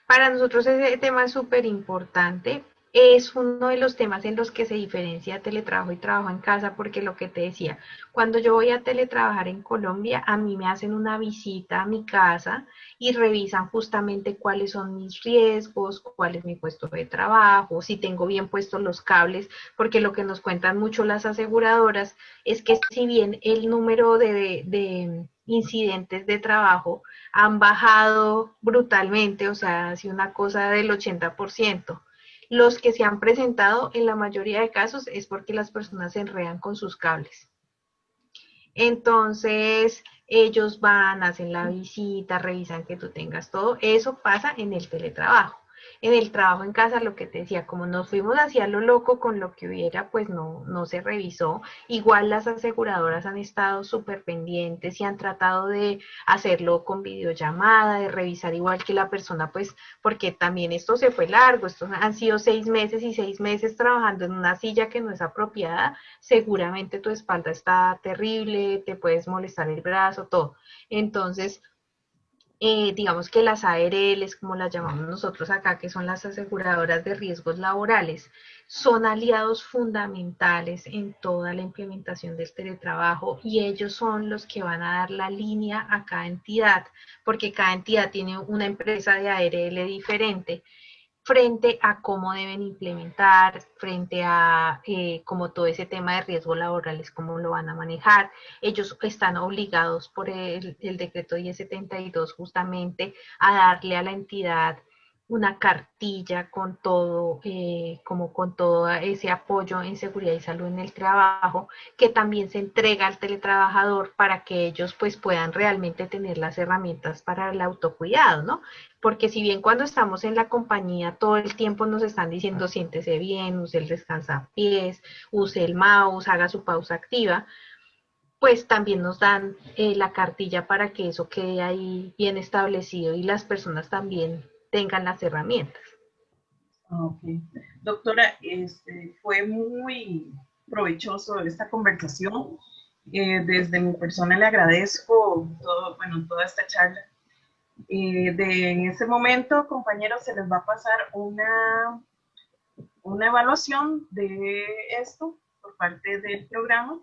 Para nosotros ese tema es súper importante. Es uno de los temas en los que se diferencia teletrabajo y trabajo en casa, porque lo que te decía, cuando yo voy a teletrabajar en Colombia, a mí me hacen una visita a mi casa y revisan justamente cuáles son mis riesgos, cuál es mi puesto de trabajo, si tengo bien puestos los cables, porque lo que nos cuentan mucho las aseguradoras es que si bien el número de incidentes de trabajo han bajado brutalmente, o sea, ha sido una cosa del 80%. Los que se han presentado en la mayoría de casos es porque las personas se enredan con sus cables. Entonces, ellos van, hacen la visita, revisan que tú tengas todo. Eso pasa en el teletrabajo. En el trabajo en casa, lo que te decía, como nos fuimos hacia lo loco con lo que hubiera, pues no se revisó. Igual las aseguradoras han estado súper pendientes y han tratado de hacerlo con videollamada, de revisar igual que la persona, pues, porque también esto se fue largo, estos han sido 6 meses y 6 meses trabajando en una silla que no es apropiada, seguramente tu espalda está terrible, te puedes molestar el brazo, todo. Entonces, digamos que las ARLs, como las llamamos nosotros acá, que son las aseguradoras de riesgos laborales, son aliados fundamentales en toda la implementación del teletrabajo y ellos son los que van a dar la línea a cada entidad, porque cada entidad tiene una empresa de ARL diferente frente a cómo deben implementar, frente a como todo ese tema de riesgos laborales, cómo lo van a manejar. Ellos están obligados por el decreto 1072 justamente a darle a la entidad una cartilla con todo, como con todo ese apoyo en seguridad y salud en el trabajo, que también se entrega al teletrabajador para que ellos pues puedan realmente tener las herramientas para el autocuidado, ¿no? Porque si bien cuando estamos en la compañía todo el tiempo nos están diciendo siéntese bien, use el descansapiés, use el mouse, haga su pausa activa, pues también nos dan la cartilla para que eso quede ahí bien establecido y las personas también tengan las herramientas. Ok. Doctora, fue muy provechoso esta conversación. Desde mi persona le agradezco todo, bueno, toda esta charla. En este momento, compañeros, se les va a pasar una evaluación de esto por parte del programa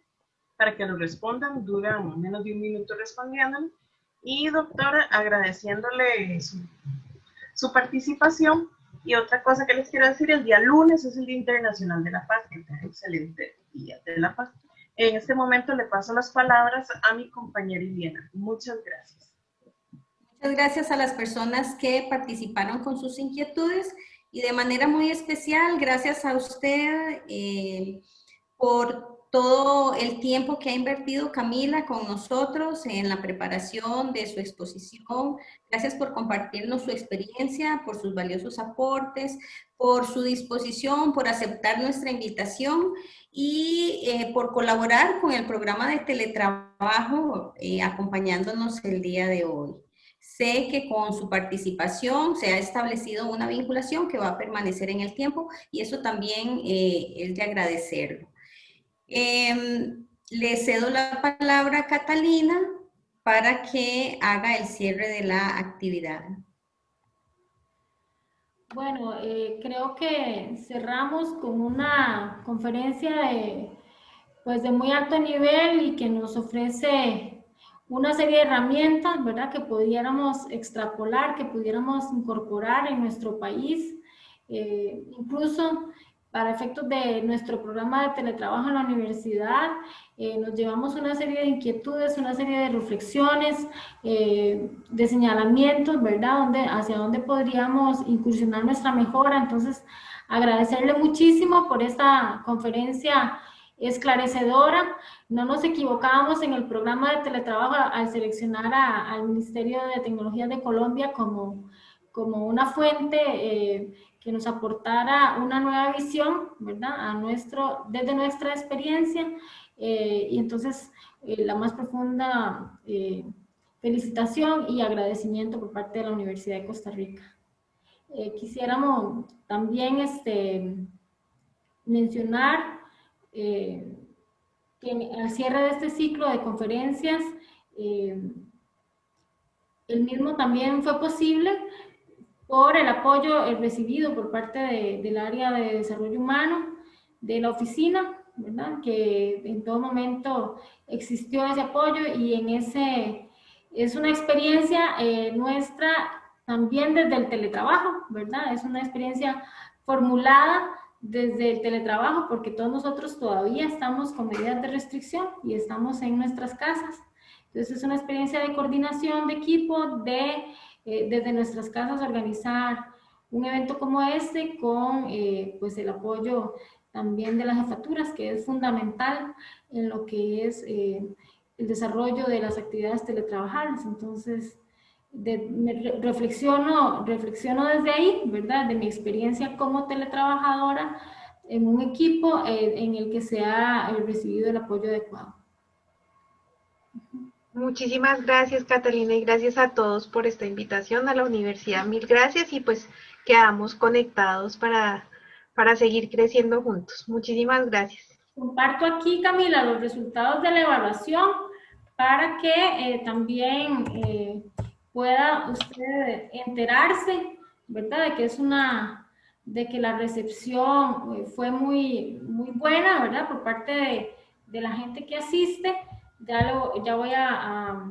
para que lo respondan. Dura menos de un minuto respondiéndolo. Y doctora, agradeciéndole su participación. Y otra cosa que les quiero decir, el día lunes es el Día Internacional de la Paz, que tenga un excelente Día de la Paz. En este momento le paso las palabras a mi compañera Iliana. Muchas gracias. Muchas gracias a las personas que participaron con sus inquietudes y de manera muy especial, gracias a usted por todo el tiempo que ha invertido Camila con nosotros en la preparación de su exposición. Gracias por compartirnos su experiencia, por sus valiosos aportes, por su disposición, por aceptar nuestra invitación y por colaborar con el programa de teletrabajo acompañándonos el día de hoy. Sé que con su participación se ha establecido una vinculación que va a permanecer en el tiempo y eso también es de agradecerlo. Le cedo la palabra a Catalina para que haga el cierre de la actividad. Bueno, creo que cerramos con una conferencia de muy alto nivel y que nos ofrece una serie de herramientas, ¿verdad?, que pudiéramos extrapolar, que pudiéramos incorporar en nuestro país, incluso para efectos de nuestro programa de teletrabajo en la universidad. Nos llevamos una serie de inquietudes, una serie de reflexiones, de señalamientos, ¿verdad?, hacia dónde podríamos incursionar nuestra mejora. Entonces, agradecerle muchísimo por esta conferencia esclarecedora. No nos equivocábamos en el programa de teletrabajo al seleccionar al Ministerio de Tecnologías de Colombia como una fuente que nos aportara una nueva visión, ¿verdad?, desde nuestra experiencia. Y entonces, la más profunda felicitación y agradecimiento por parte de la Universidad de Costa Rica. Quisiéramos también mencionar que al cierre de este ciclo de conferencias, el mismo también fue posible por el apoyo recibido por parte del área de desarrollo humano de la oficina, ¿verdad?, que en todo momento existió ese apoyo y es una experiencia nuestra también desde el teletrabajo, ¿verdad? Es una experiencia formulada desde el teletrabajo porque todos nosotros todavía estamos con medidas de restricción y estamos en nuestras casas. Entonces es una experiencia de coordinación de equipo, desde nuestras casas organizar un evento como este con pues el apoyo también de las jefaturas, que es fundamental en lo que es el desarrollo de las actividades teletrabajables. Entonces, reflexiono desde ahí, ¿verdad?, de mi experiencia como teletrabajadora en un equipo en el que se ha recibido el apoyo adecuado. Muchísimas gracias, Catalina, y gracias a todos por esta invitación a la universidad. Mil gracias y pues quedamos conectados para seguir creciendo juntos. Muchísimas gracias. Comparto aquí, Camila, los resultados de la evaluación para que también pueda usted enterarse, ¿verdad? De que la recepción fue muy buena, ¿verdad? Por parte de la gente que asiste. Ya voy a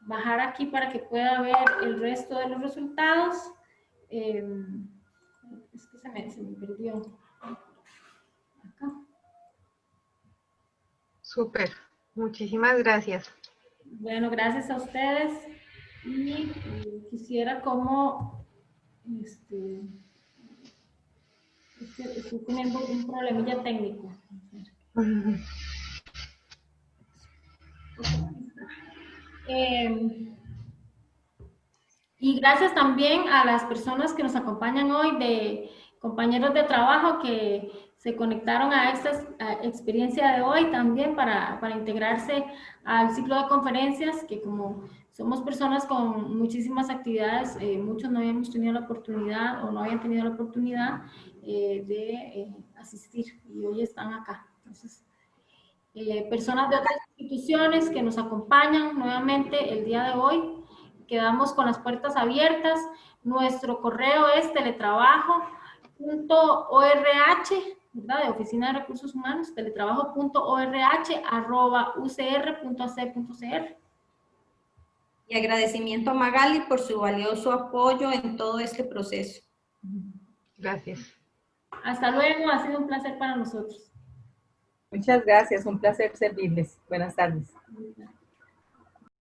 bajar aquí para que pueda ver el resto de los resultados. Es que se me perdió. Acá. Súper, muchísimas gracias. Bueno, gracias a ustedes. Y quisiera como, estoy teniendo un problemilla técnico. Y gracias también a las personas que nos acompañan hoy, de compañeros de trabajo que se conectaron a esta experiencia de hoy también para integrarse al ciclo de conferencias, que como somos personas con muchísimas actividades, muchos no habíamos tenido la oportunidad o no habían tenido la oportunidad de asistir y hoy están acá. Entonces, personas de otras instituciones que nos acompañan nuevamente el día de hoy. Quedamos con las puertas abiertas. Nuestro correo es teletrabajo.orh, ¿verdad? De Oficina de Recursos Humanos, teletrabajo.orh@ucr.ac.cr. Y agradecimiento a Magali por su valioso apoyo en todo este proceso. Gracias. Hasta luego, ha sido un placer para nosotros. Muchas gracias, un placer servirles. Buenas tardes.